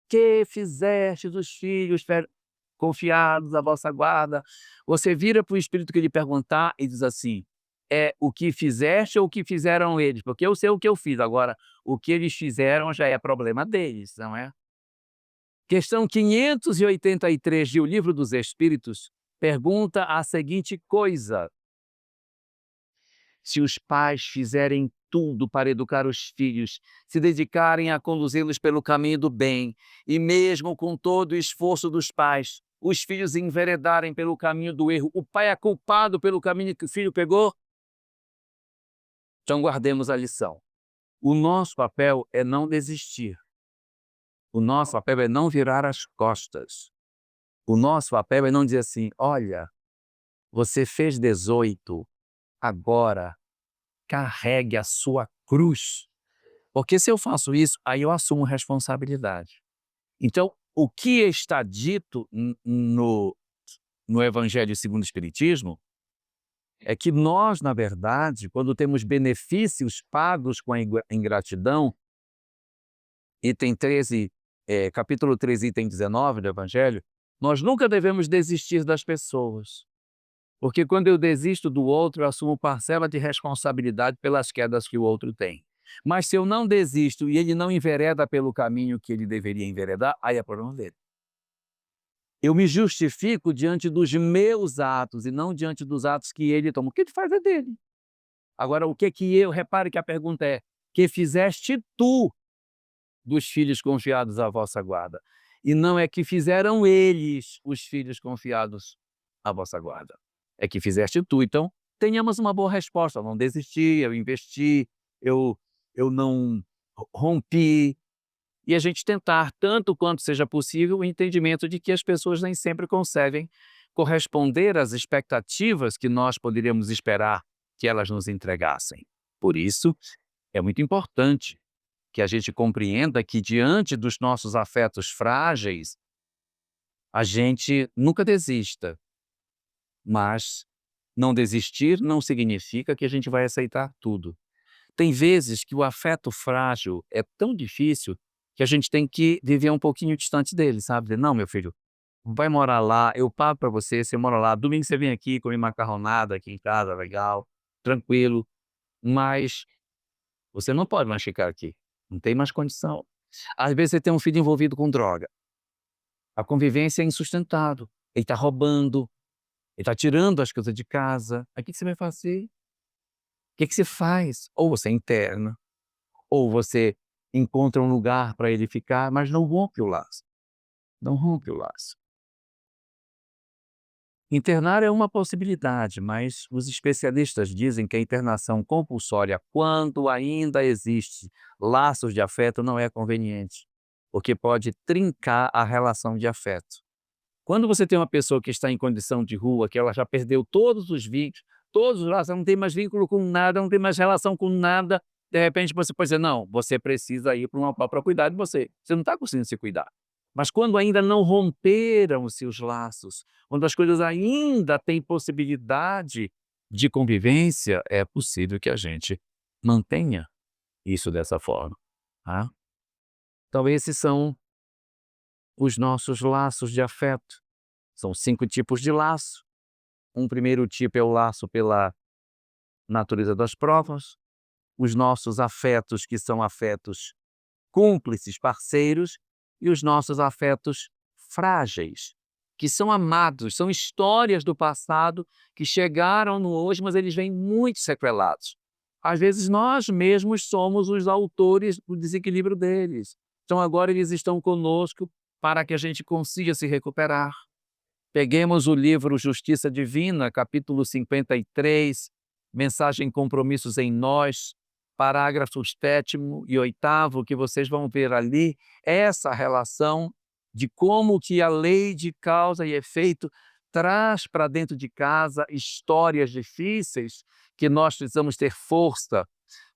que fizeste dos filhos confiados à vossa guarda? Você vira para o espírito que lhe perguntar e diz assim: é o que fizeste ou o que fizeram eles? Porque eu sei o que eu fiz, agora o que eles fizeram já é problema deles, não é? Questão 583 de O Livro dos Espíritos pergunta a seguinte coisa: se os pais fizerem tudo para educar os filhos, se dedicarem a conduzi-los pelo caminho do bem, e mesmo com todo o esforço dos pais, os filhos enveredarem pelo caminho do erro, o pai é culpado pelo caminho que o filho pegou? Então guardemos a lição. O nosso papel é não desistir. O nosso papel é não virar as costas. O nosso papel é não dizer assim: olha, você fez 18, agora carregue a sua cruz. Porque se eu faço isso, aí eu assumo responsabilidade. Então, o que está dito no Evangelho segundo o Espiritismo é que nós, na verdade, quando temos benefícios pagos com a ingratidão, item 13, capítulo 13, item 19 do Evangelho, nós nunca devemos desistir das pessoas. Porque quando eu desisto do outro, eu assumo parcela de responsabilidade pelas quedas que o outro tem. Mas se eu não desisto e ele não envereda pelo caminho que ele deveria enveredar, aí é problema dele. Eu me justifico diante dos meus atos e não diante dos atos que ele toma. O que ele faz é dele. Agora, o que eu... Repare que a pergunta é: que fizeste tu dos filhos confiados à vossa guarda? E não é que fizeram eles, os filhos confiados à vossa guarda. É que fizeste tu. Então, tenhamos uma boa resposta. Eu não desisti, eu investi, eu não rompi. E a gente tentar, tanto quanto seja possível, o entendimento de que as pessoas nem sempre conseguem corresponder às expectativas que nós poderíamos esperar que elas nos entregassem. Por isso, é muito importante que a gente compreenda que, diante dos nossos afetos frágeis, a gente nunca desista. Mas não desistir não significa que a gente vai aceitar tudo. Tem vezes que o afeto frágil é tão difícil que a gente tem que viver um pouquinho distante dele, sabe? Dizer: não, meu filho, vai morar lá, eu pago para você, você mora lá, domingo você vem aqui comer macarronada aqui em casa, legal, tranquilo, mas você não pode mais ficar aqui, não tem mais condição. Às vezes você tem um filho envolvido com droga, a convivência é insustentável, ele está roubando, ele está tirando as coisas de casa, aí o que você vai fazer? O que você faz? Ou você interna, ou você encontra um lugar para ele ficar, mas não rompe o laço. Não rompe o laço. Internar é uma possibilidade, mas os especialistas dizem que a internação compulsória, quando ainda existe laços de afeto, não é conveniente, porque pode trincar a relação de afeto. Quando você tem uma pessoa que está em condição de rua, que ela já perdeu todos os vínculos, todos os laços, ela não tem mais vínculo com nada, não tem mais relação com nada, de repente você pode dizer: não, você precisa ir para uma para cuidar de você. Você não está conseguindo se cuidar. Mas quando ainda não romperam os seus laços, quando as coisas ainda têm possibilidade de convivência, é possível que a gente mantenha isso dessa forma. Tá? Então esses são os nossos laços de afeto. São 5 tipos de laço. Um primeiro tipo é o laço pela natureza das provas, os nossos afetos, que são afetos cúmplices, parceiros, e os nossos afetos frágeis, que são amados, são histórias do passado que chegaram no hoje, mas eles vêm muito sequelados. Às vezes nós mesmos somos os autores do desequilíbrio deles. Então agora eles estão conosco para que a gente consiga se recuperar. Peguemos o livro Justiça Divina, capítulo 53, Mensagem Compromissos em Nós, parágrafos 7º e 8º, que vocês vão ver ali essa relação de como que a lei de causa e efeito traz para dentro de casa histórias difíceis que nós precisamos ter força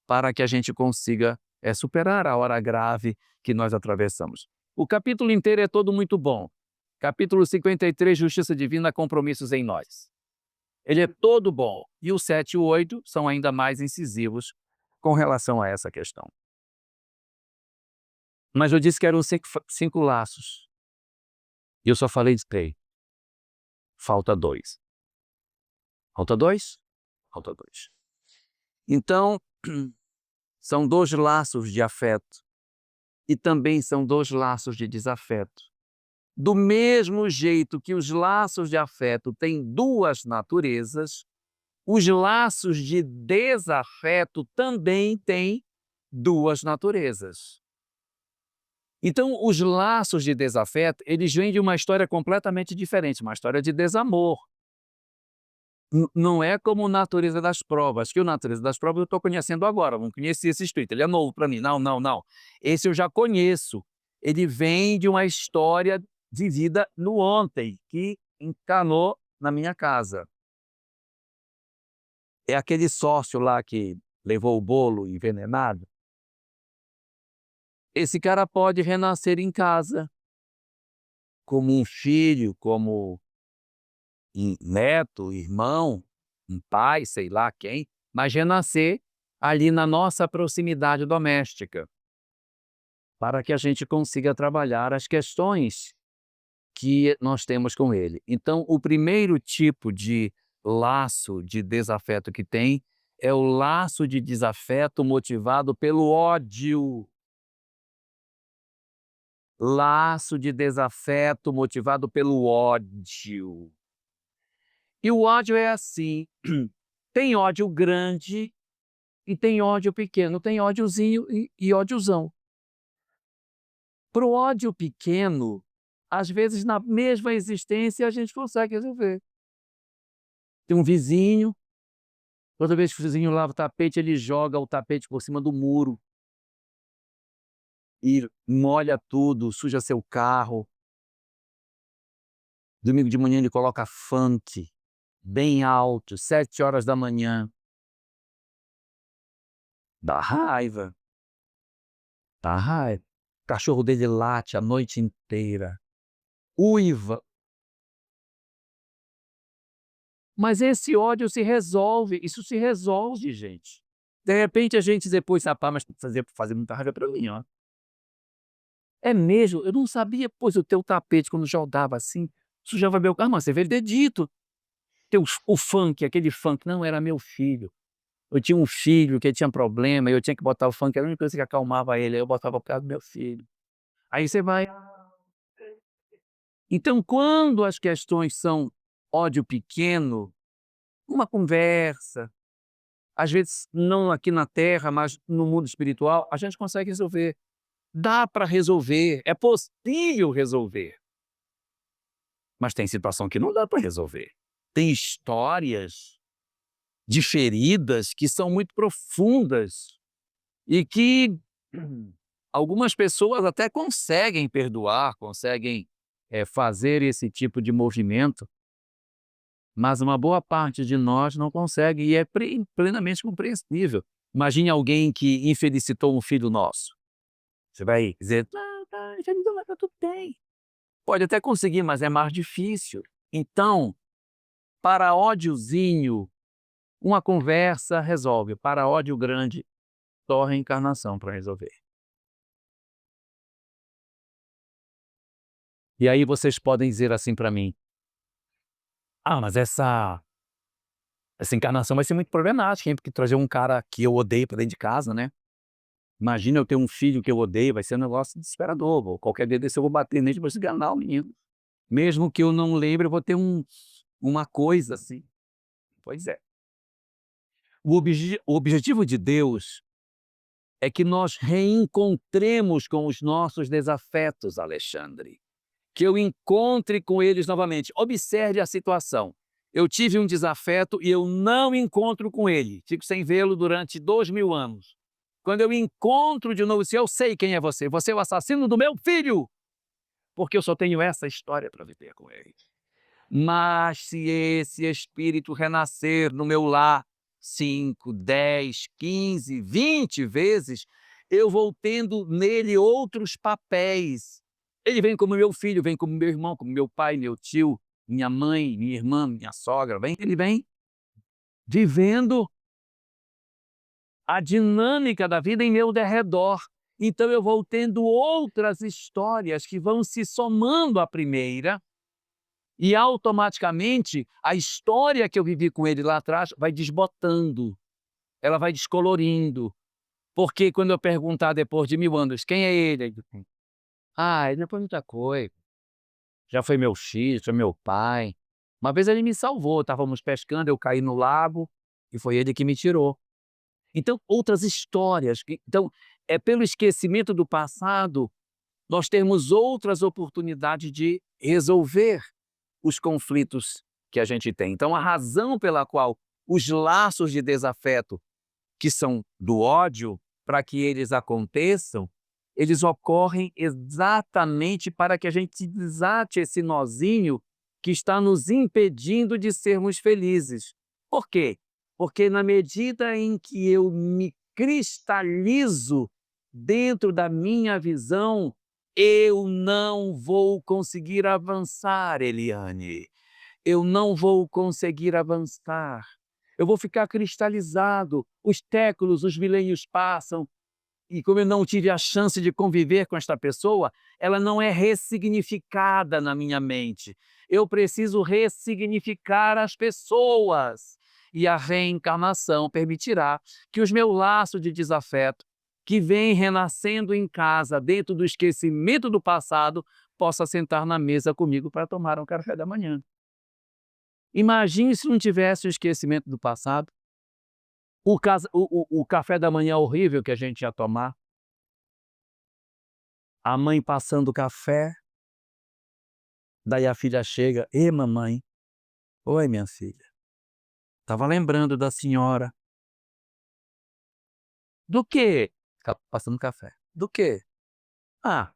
para que a gente consiga superar a hora grave que nós atravessamos. O capítulo inteiro é todo muito bom. Capítulo 53, Justiça Divina, Compromissos em Nós. Ele é todo bom. E o 7 e o 8 são ainda mais incisivos com relação a essa questão. Mas eu disse que eram 5 laços. E eu só falei de 3. Falta 2. Falta 2? Falta 2. Então, são 2 laços de afeto. E também são 2 laços de desafeto. Do mesmo jeito que os laços de afeto têm duas naturezas, os laços de desafeto também têm duas naturezas. Então, os laços de desafeto, eles vêm de uma história completamente diferente, uma história de desamor. Não é como Natureza das Provas, que o Natureza das Provas eu estou conhecendo agora, não conheci esse escrito, ele é novo para mim. Não, não, não. Esse eu já conheço. Ele vem de uma história vivida no ontem, que encanou na minha casa. É aquele sócio lá que levou o bolo envenenado. Esse cara pode renascer em casa, como um filho, como um neto, irmão, um pai, sei lá quem, mas renascer ali na nossa proximidade doméstica, para que a gente consiga trabalhar as questões que nós temos com ele. Então, o primeiro tipo de laço de desafeto que tem é o laço de desafeto motivado pelo ódio. Laço de desafeto motivado pelo ódio. E o ódio é assim, tem ódio grande e tem ódio pequeno, tem ódiozinho e ódiozão. Para o ódio pequeno, às vezes na mesma existência a gente consegue resolver. Tem um vizinho, toda vez que o vizinho lava o tapete, ele joga o tapete por cima do muro e molha tudo, suja seu carro. Domingo de manhã ele coloca funk bem alto, 7 horas da manhã. Dá raiva, dá raiva. O cachorro dele late a noite inteira, uiva. Mas esse ódio se resolve, isso se resolve, gente. De repente a gente depois, rapaz, mas fazer muita raiva pra mim, ó. É mesmo? Eu não sabia, pois o teu tapete quando jogava assim, sujava meu carro, mas você veredito. O funk, aquele funk, não, era meu filho. Eu tinha um filho que tinha problema, eu tinha que botar o funk, era a única coisa que acalmava ele, aí eu botava por causa do meu filho. Aí você vai. Então, quando as questões são ódio pequeno, uma conversa, às vezes não aqui na Terra, mas no mundo espiritual, a gente consegue resolver. Dá para resolver, é possível resolver. Mas tem situação que não dá para resolver. Tem histórias de feridas que são muito profundas e que algumas pessoas até conseguem perdoar, conseguem fazer esse tipo de movimento, mas uma boa parte de nós não consegue e é plenamente compreensível. Imagine alguém que infelicitou um filho nosso. Você vai dizer, "Ah, tá, infelizou, mas tá tudo bem." Pode até conseguir, mas é mais difícil. Então, para ódiozinho, uma conversa resolve. Para ódio grande, só reencarnação para resolver. E aí vocês podem dizer assim para mim: "Ah, mas essa encarnação vai ser muito problemática, hein, porque trazer um cara que eu odeio para dentro de casa, né. Imagina eu ter um filho que eu odeio, vai ser um negócio desesperador, qualquer dia desse eu vou bater nele para esganar o menino. Mesmo que eu não lembre, eu vou ter uma coisa assim." Pois é. O objetivo de Deus é que nós reencontremos com os nossos desafetos, Alexandre. Que eu encontre com eles novamente. Observe a situação. Eu tive um desafeto e eu não encontro com ele. Fico sem vê-lo durante 2000 anos. Quando eu encontro de novo, se eu sei quem é você é o assassino do meu filho, porque eu só tenho essa história para viver com ele. Mas se esse espírito renascer no meu lar 5, 10, 15, 20 vezes, eu vou tendo nele outros papéis. Ele vem como meu filho, vem como meu irmão, como meu pai, meu tio, minha mãe, minha irmã, minha sogra. Ele vem vivendo a dinâmica da vida em meu derredor. Então eu vou tendo outras histórias que vão se somando à primeira, e automaticamente a história que eu vivi com ele lá atrás vai desbotando, ela vai descolorindo. Porque quando eu perguntar depois de 1000 anos, quem é ele? Ah, ele não foi muita coisa. já foi meu X, foi meu pai. Uma vez ele me salvou, estávamos pescando, eu caí no lago e foi ele que me tirou. Então, outras histórias então, é pelo esquecimento do passado, nós temos outras oportunidades de resolver os conflitos que a gente tem. Então, a razão pela qual os laços de desafeto, que são do ódio, para que eles aconteçam, eles ocorrem exatamente para que a gente desate esse nozinho que está nos impedindo de sermos felizes. Por quê? Porque na medida em que eu me cristalizo dentro da minha visão, eu não vou conseguir avançar, Eliane. Eu não vou conseguir avançar. Eu vou ficar cristalizado. Os séculos, os milênios passam, e como eu não tive a chance de conviver com esta pessoa, ela não é ressignificada na minha mente. Eu preciso ressignificar as pessoas. E a reencarnação permitirá que os meus laços de desafeto, que vêm renascendo em casa, dentro do esquecimento do passado, possa sentar na mesa comigo para tomar um café da manhã. Imagine se não tivesse o esquecimento do passado, o café da manhã horrível que a gente ia tomar, a mãe passando café, daí a filha chega: "Ê mamãe, oi minha filha, estava lembrando da senhora". "Do quê?". Passando café. "Do quê?". "Ah,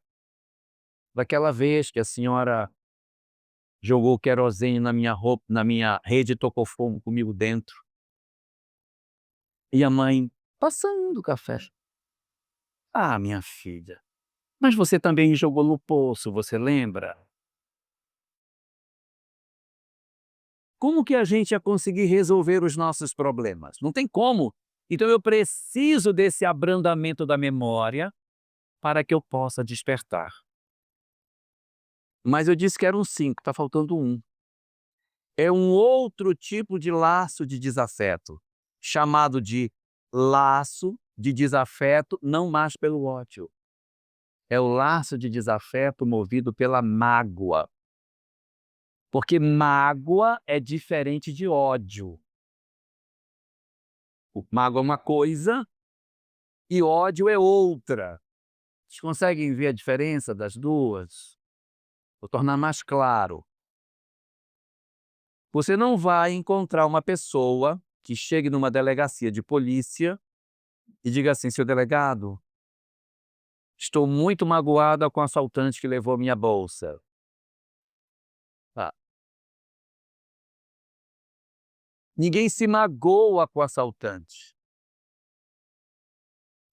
daquela vez que a senhora jogou querosene na minha roupa, na minha rede e tocou fogo comigo dentro". E a mãe passando café: "Ah, minha filha, mas você também me jogou no poço, você lembra?". Como que a gente ia conseguir resolver os nossos problemas? Não tem como. Então eu preciso desse abrandamento da memória para que eu possa despertar. Mas eu disse que eram 5, está faltando um. É um outro tipo de laço de desafeto, chamado de laço de desafeto não mais pelo ódio. É o laço de desafeto movido pela mágoa. Porque mágoa é diferente de ódio. O mágoa é uma coisa e ódio é outra. Vocês conseguem ver a diferença das duas? Vou tornar mais claro. Você não vai encontrar uma pessoa que chegue numa delegacia de polícia e diga assim: "Seu delegado, estou muito magoada com o assaltante que levou minha bolsa". Ah, ninguém se magoa com o assaltante.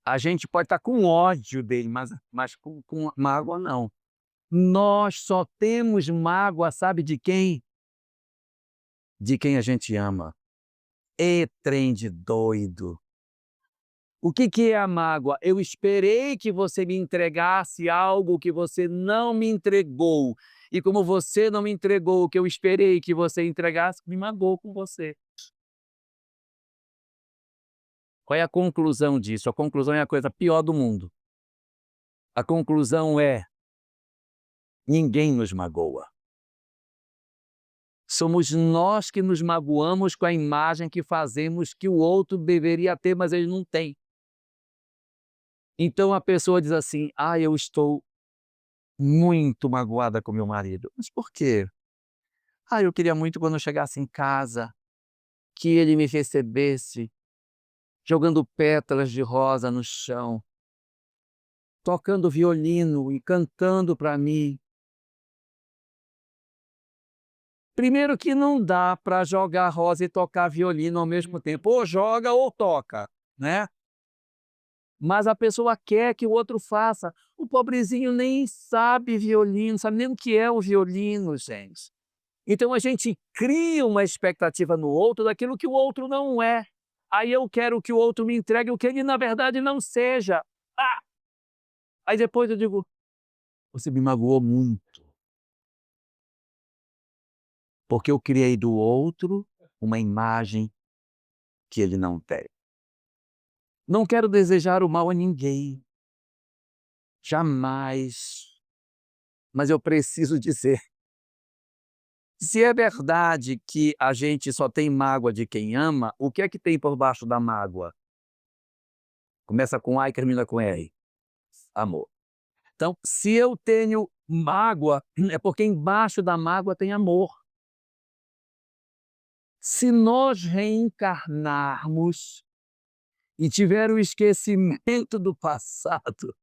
A gente pode estar com ódio dele, mas com mágoa não. Nós só temos mágoa, sabe de quem? De quem a gente ama. É trem de doido. O que que é a mágoa? Eu esperei que você me entregasse algo que você não me entregou. E como você não me entregou o que eu esperei que você entregasse, me magoou com você. Qual é a conclusão disso? A conclusão é a coisa pior do mundo. A conclusão é: ninguém nos magoa. Somos nós que nos magoamos com a imagem que fazemos que o outro deveria ter, mas ele não tem. Então a pessoa diz assim: "Ah, eu estou muito magoada com meu marido". Mas por quê? "Ah, eu queria muito quando eu chegasse em casa, que ele me recebesse, jogando pétalas de rosa no chão, tocando violino e cantando para mim". Primeiro que não dá para jogar rosa e tocar violino ao mesmo tempo, ou joga ou toca, né. Mas a pessoa quer que o outro faça. O pobrezinho nem sabe violino, sabe nem o que é o violino, gente. Então a gente cria uma expectativa no outro daquilo que o outro não é. Aí eu quero que o outro me entregue o que ele na verdade não seja. Ah! Aí depois eu digo: "Você me magoou muito, porque eu criei do outro uma imagem que ele não tem". Não quero desejar o mal a ninguém, jamais, mas eu preciso dizer Se é verdade que a gente só tem mágoa de quem ama, o que é que tem por baixo da mágoa? Começa com A e termina com R. Amor. Então, se eu tenho mágoa, é porque embaixo da mágoa tem amor. Se nós reencarnarmos e tiver o esquecimento do passado,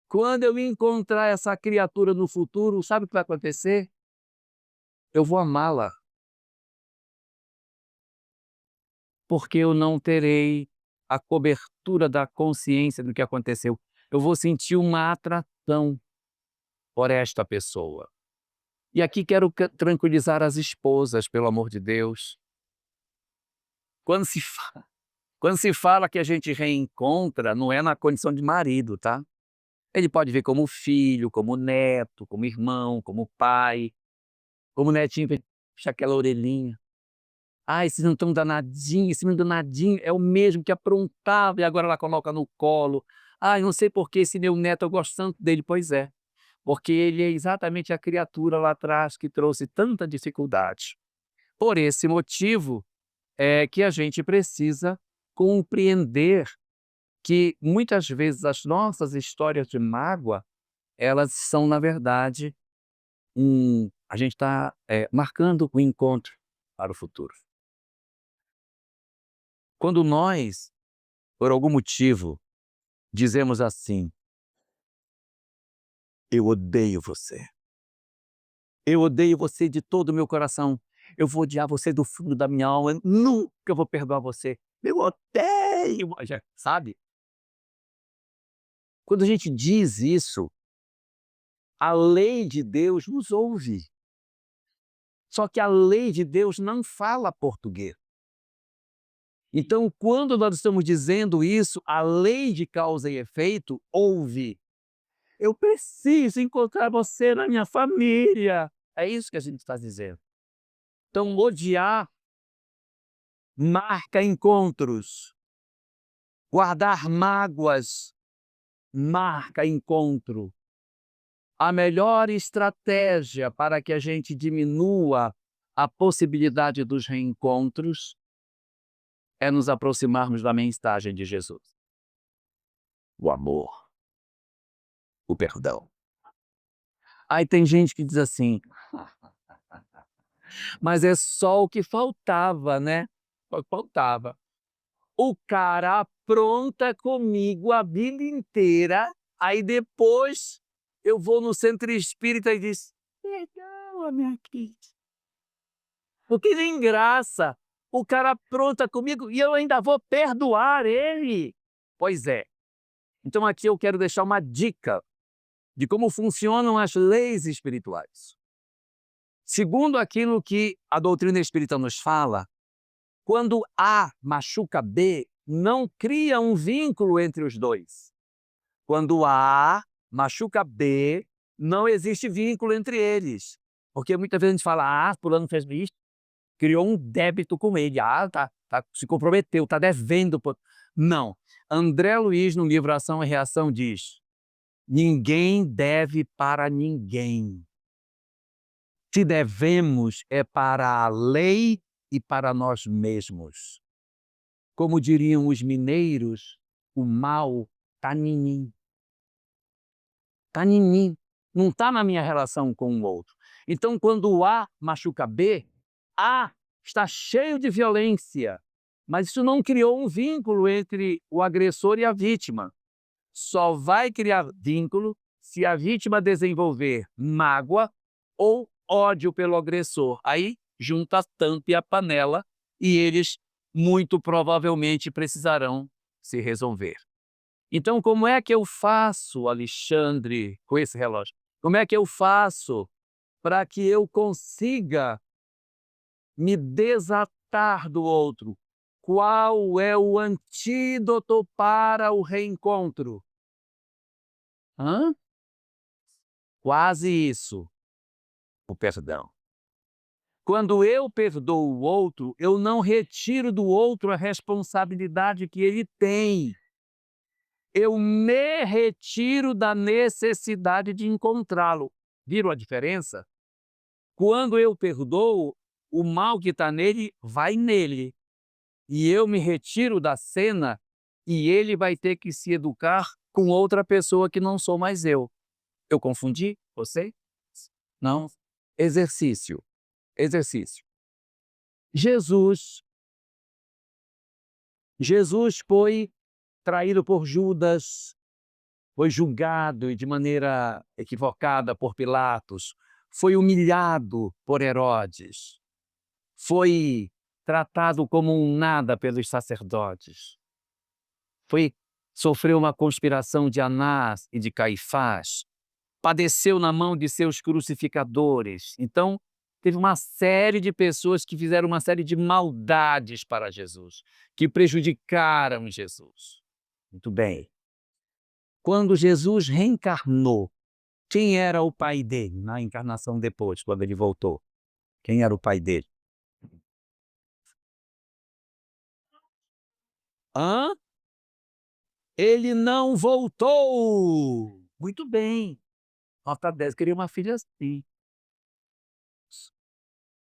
quando eu encontrar essa criatura no futuro, sabe o que vai acontecer? Eu vou amá-la, porque eu não terei a cobertura da consciência do que aconteceu. Eu vou sentir uma atração por esta pessoa. E aqui quero tranquilizar as esposas, pelo amor de Deus. Quando se, quando se fala que a gente reencontra, não é na condição de marido, tá? Ele pode ver como filho, como neto, como irmão, como pai, como netinho, puxa aquela orelhinha. Ah, esse não tão danadinho, esse menino danadinho é o mesmo que aprontava e agora ela coloca no colo. Ah, não sei por que esse meu neto, eu gosto tanto dele. Pois é, porque ele é exatamente a criatura lá atrás que trouxe tanta dificuldade. Por esse motivo é que a gente precisa compreender que muitas vezes as nossas histórias de mágoa, elas são, na verdade, a gente está marcando o encontro para o futuro. Quando nós, por algum motivo, dizemos assim: eu odeio você de todo o meu coração, eu vou odiar você do fundo da minha alma, eu nunca vou perdoar você, eu odeio, sabe? Quando a gente diz isso, a lei de Deus nos ouve. Só que a lei de Deus não fala português. Então, quando nós estamos dizendo isso, a lei de causa e efeito ouve. Eu preciso encontrar você na minha família. É isso que a gente está dizendo. Então, odiar marca encontros. Guardar mágoas marca encontro. A melhor estratégia para que a gente diminua a possibilidade dos reencontros é nos aproximarmos da mensagem de Jesus. O amor, o perdão. Aí tem gente que diz assim, mas é só o que faltava, né? Só o que faltava. O cara apronta comigo a vida inteira, aí depois eu vou no centro espírita e diz, perdoa, minha querida. Porque nem graça. O cara apronta comigo e eu ainda vou perdoar ele. Pois é. Então aqui eu quero deixar uma dica de como funcionam as leis espirituais. Segundo aquilo que a doutrina espírita nos fala, quando A machuca B, não cria um vínculo entre os dois. Quando A machuca B, não existe vínculo entre eles. Porque muitas vezes a gente fala, fulano fez isso, criou um débito com ele, se comprometeu, está devendo. Não. André Luiz, no livro Ação e Reação, diz, ninguém deve para ninguém. Se devemos é para a lei e para nós mesmos. Como diriam os mineiros, o mal está em mim. Está em mim. Não está na minha relação com o outro. Então, quando o A machuca B, A está cheio de violência, mas isso não criou um vínculo entre o agressor e a vítima. Só vai criar vínculo se a vítima desenvolver mágoa ou ódio pelo agressor. Aí junta a tampa e a panela e eles muito provavelmente precisarão se resolver. Então, como é que eu faço, Alexandre, com esse relógio? Como é que eu faço para que eu consiga me desatar do outro? Qual é o antídoto para o reencontro? Hã? Quase isso, o perdão. Quando eu perdoo o outro, eu não retiro do outro a responsabilidade que ele tem. Eu me retiro da necessidade de encontrá-lo. Viram a diferença? Quando eu perdoo, o mal que está nele vai nele. E eu me retiro da cena e ele vai ter que se educar com outra pessoa que não sou mais eu. Eu confundi você? Não? Exercício. Exercício. Jesus foi traído por Judas, foi julgado de maneira equivocada por Pilatos, foi humilhado por Herodes, foi tratado como um nada pelos sacerdotes, sofreu uma conspiração de Anás e de Caifás, padeceu na mão de seus crucificadores. Então, teve uma série de pessoas que fizeram uma série de maldades para Jesus, que prejudicaram Jesus. Muito bem. Quando Jesus reencarnou, quem era o pai dele na encarnação depois, quando ele voltou? Quem era o pai dele? Hã? Ele não voltou! Muito bem. Nota 10, queria uma filha assim.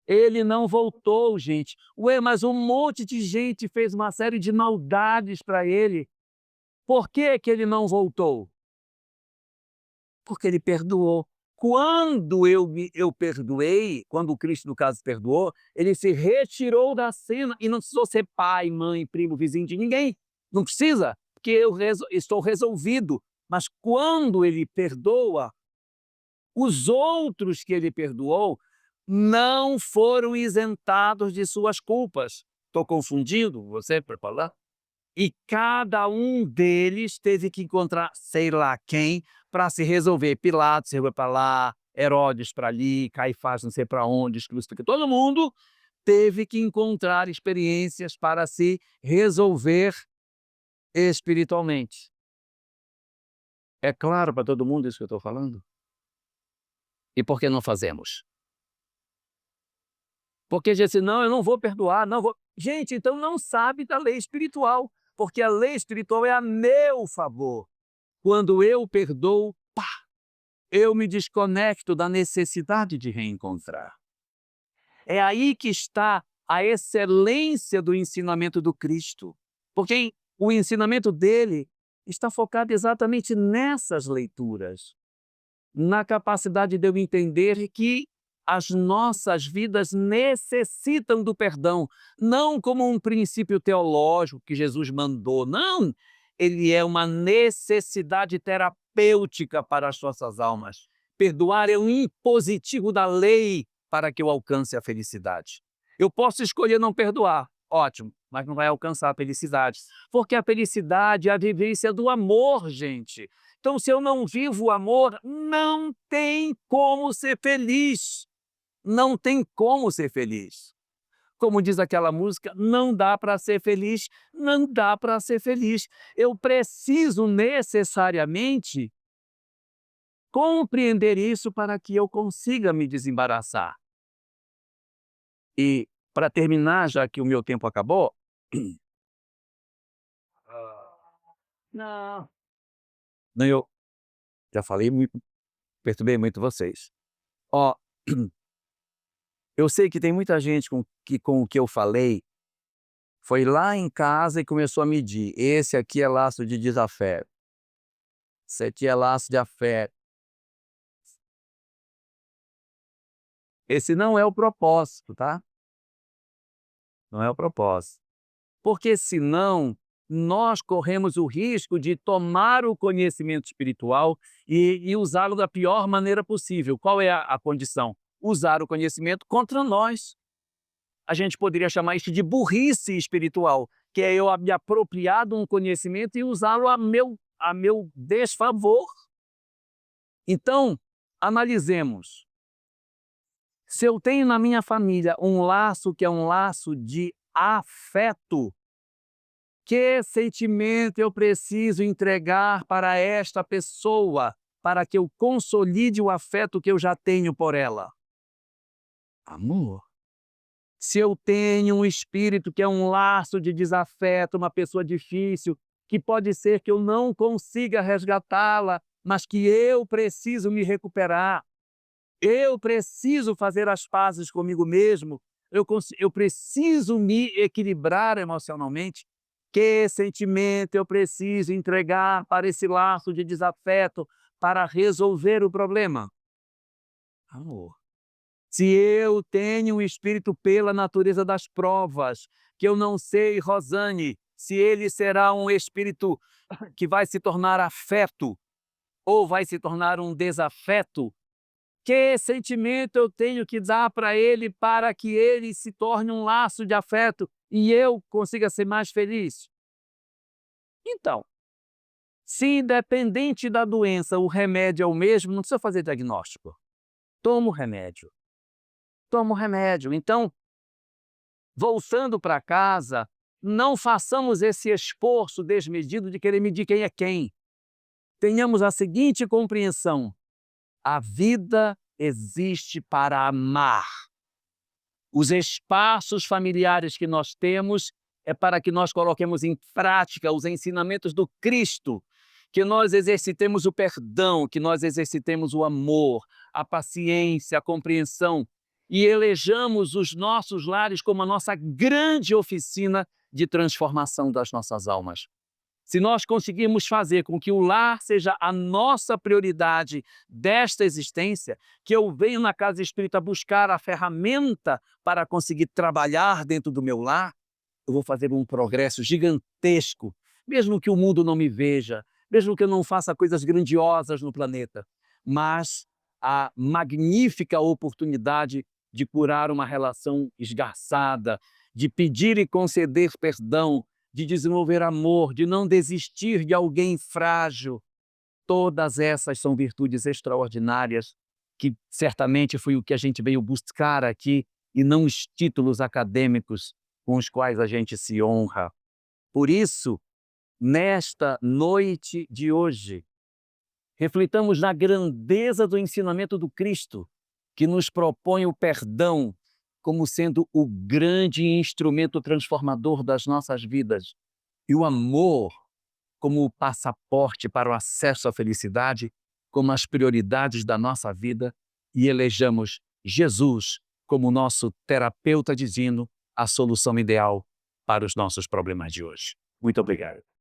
Ele não voltou, gente. Ué, mas um monte de gente fez uma série de maldades para ele. Por que que ele não voltou? Porque ele perdoou. Quando eu perdoei, quando o Cristo, no caso, perdoou, ele se retirou da cena e não precisou ser pai, mãe, primo, vizinho de ninguém. Não precisa, porque eu estou resolvido. Mas quando ele perdoa, os outros que ele perdoou não foram isentados de suas culpas. Estou confundindo você para falar? E cada um deles teve que encontrar sei lá quem para se resolver. Pilatos se foi para lá, Herodes para ali, Caifás não sei para onde, todo mundo teve que encontrar experiências para se resolver espiritualmente. É claro para todo mundo isso que eu estou falando? E por que não fazemos? Porque já disse, não, eu não vou perdoar, não vou. Gente, então não sabe da lei espiritual, porque a lei espiritual é a meu favor. Quando eu perdoo, pá, eu me desconecto da necessidade de reencontrar. É aí que está a excelência do ensinamento do Cristo, porque o ensinamento dele está focado exatamente nessas leituras, na capacidade de eu entender que as nossas vidas necessitam do perdão, não como um princípio teológico que Jesus mandou, não. Ele é uma necessidade terapêutica para as nossas almas. Perdoar é um impositivo da lei para que eu alcance a felicidade. Eu posso escolher não perdoar, ótimo, mas não vai alcançar a felicidade, porque a felicidade é a vivência do amor, gente. Então, se eu não vivo o amor, não tem como ser feliz. Não tem como ser feliz. Como diz aquela música, não dá para ser feliz, não dá para ser feliz. Eu preciso necessariamente compreender isso para que eu consiga me desembaraçar. E, para terminar, já que o meu tempo acabou... Não. Não, eu já falei muito, perturbei muito vocês. Ó, eu sei que tem muita gente com o que eu falei, foi lá em casa e começou a medir. Esse aqui é laço de desafeto. Esse aqui é laço de afeto. Esse não é o propósito, tá? Não é o propósito. Porque senão nós corremos o risco de tomar o conhecimento espiritual e usá-lo da pior maneira possível. Qual é a condição? Usar o conhecimento contra nós. A gente poderia chamar isso de burrice espiritual, que é eu me apropriar de um conhecimento e usá-lo a meu desfavor. Então, analisemos. Se eu tenho na minha família um laço que é um laço de afeto, que sentimento eu preciso entregar para esta pessoa para que eu consolide o afeto que eu já tenho por ela? Amor. Se eu tenho um espírito que é um laço de desafeto, uma pessoa difícil, que pode ser que eu não consiga resgatá-la, mas que eu preciso me recuperar, Eu preciso fazer as pazes comigo mesmo, eu preciso me equilibrar emocionalmente. Que sentimento eu preciso entregar para esse laço de desafeto para resolver o problema? Amor. Se eu tenho um espírito pela natureza das provas, que eu não sei, Rosane, se ele será um espírito que vai se tornar afeto ou vai se tornar um desafeto, que sentimento eu tenho que dar para ele para que ele se torne um laço de afeto e eu consiga ser mais feliz? Então, se independente da doença o remédio é o mesmo, não precisa fazer diagnóstico. Toma o remédio. Toma o remédio. Então, voltando para casa, não façamos esse esforço desmedido de querer medir quem é quem. Tenhamos a seguinte compreensão: a vida existe para amar. Os espaços familiares que nós temos é para que nós coloquemos em prática os ensinamentos do Cristo, que nós exercitemos o perdão, que nós exercitemos o amor, a paciência, a compreensão e elejamos os nossos lares como a nossa grande oficina de transformação das nossas almas. Se nós conseguirmos fazer com que o lar seja a nossa prioridade desta existência, que eu venho na casa espírita buscar a ferramenta para conseguir trabalhar dentro do meu lar, eu vou fazer um progresso gigantesco, mesmo que o mundo não me veja, mesmo que eu não faça coisas grandiosas no planeta, mas a magnífica oportunidade de curar uma relação esgarçada, de pedir e conceder perdão, de desenvolver amor, de não desistir de alguém frágil. Todas essas são virtudes extraordinárias que certamente foi o que a gente veio buscar aqui e não os títulos acadêmicos com os quais a gente se honra. Por isso, nesta noite de hoje, reflitamos na grandeza do ensinamento do Cristo, que nos propõe o perdão como sendo o grande instrumento transformador das nossas vidas, e o amor como o passaporte para o acesso à felicidade, como as prioridades da nossa vida, e elejamos Jesus como nosso terapeuta divino, a solução ideal para os nossos problemas de hoje. Muito obrigado.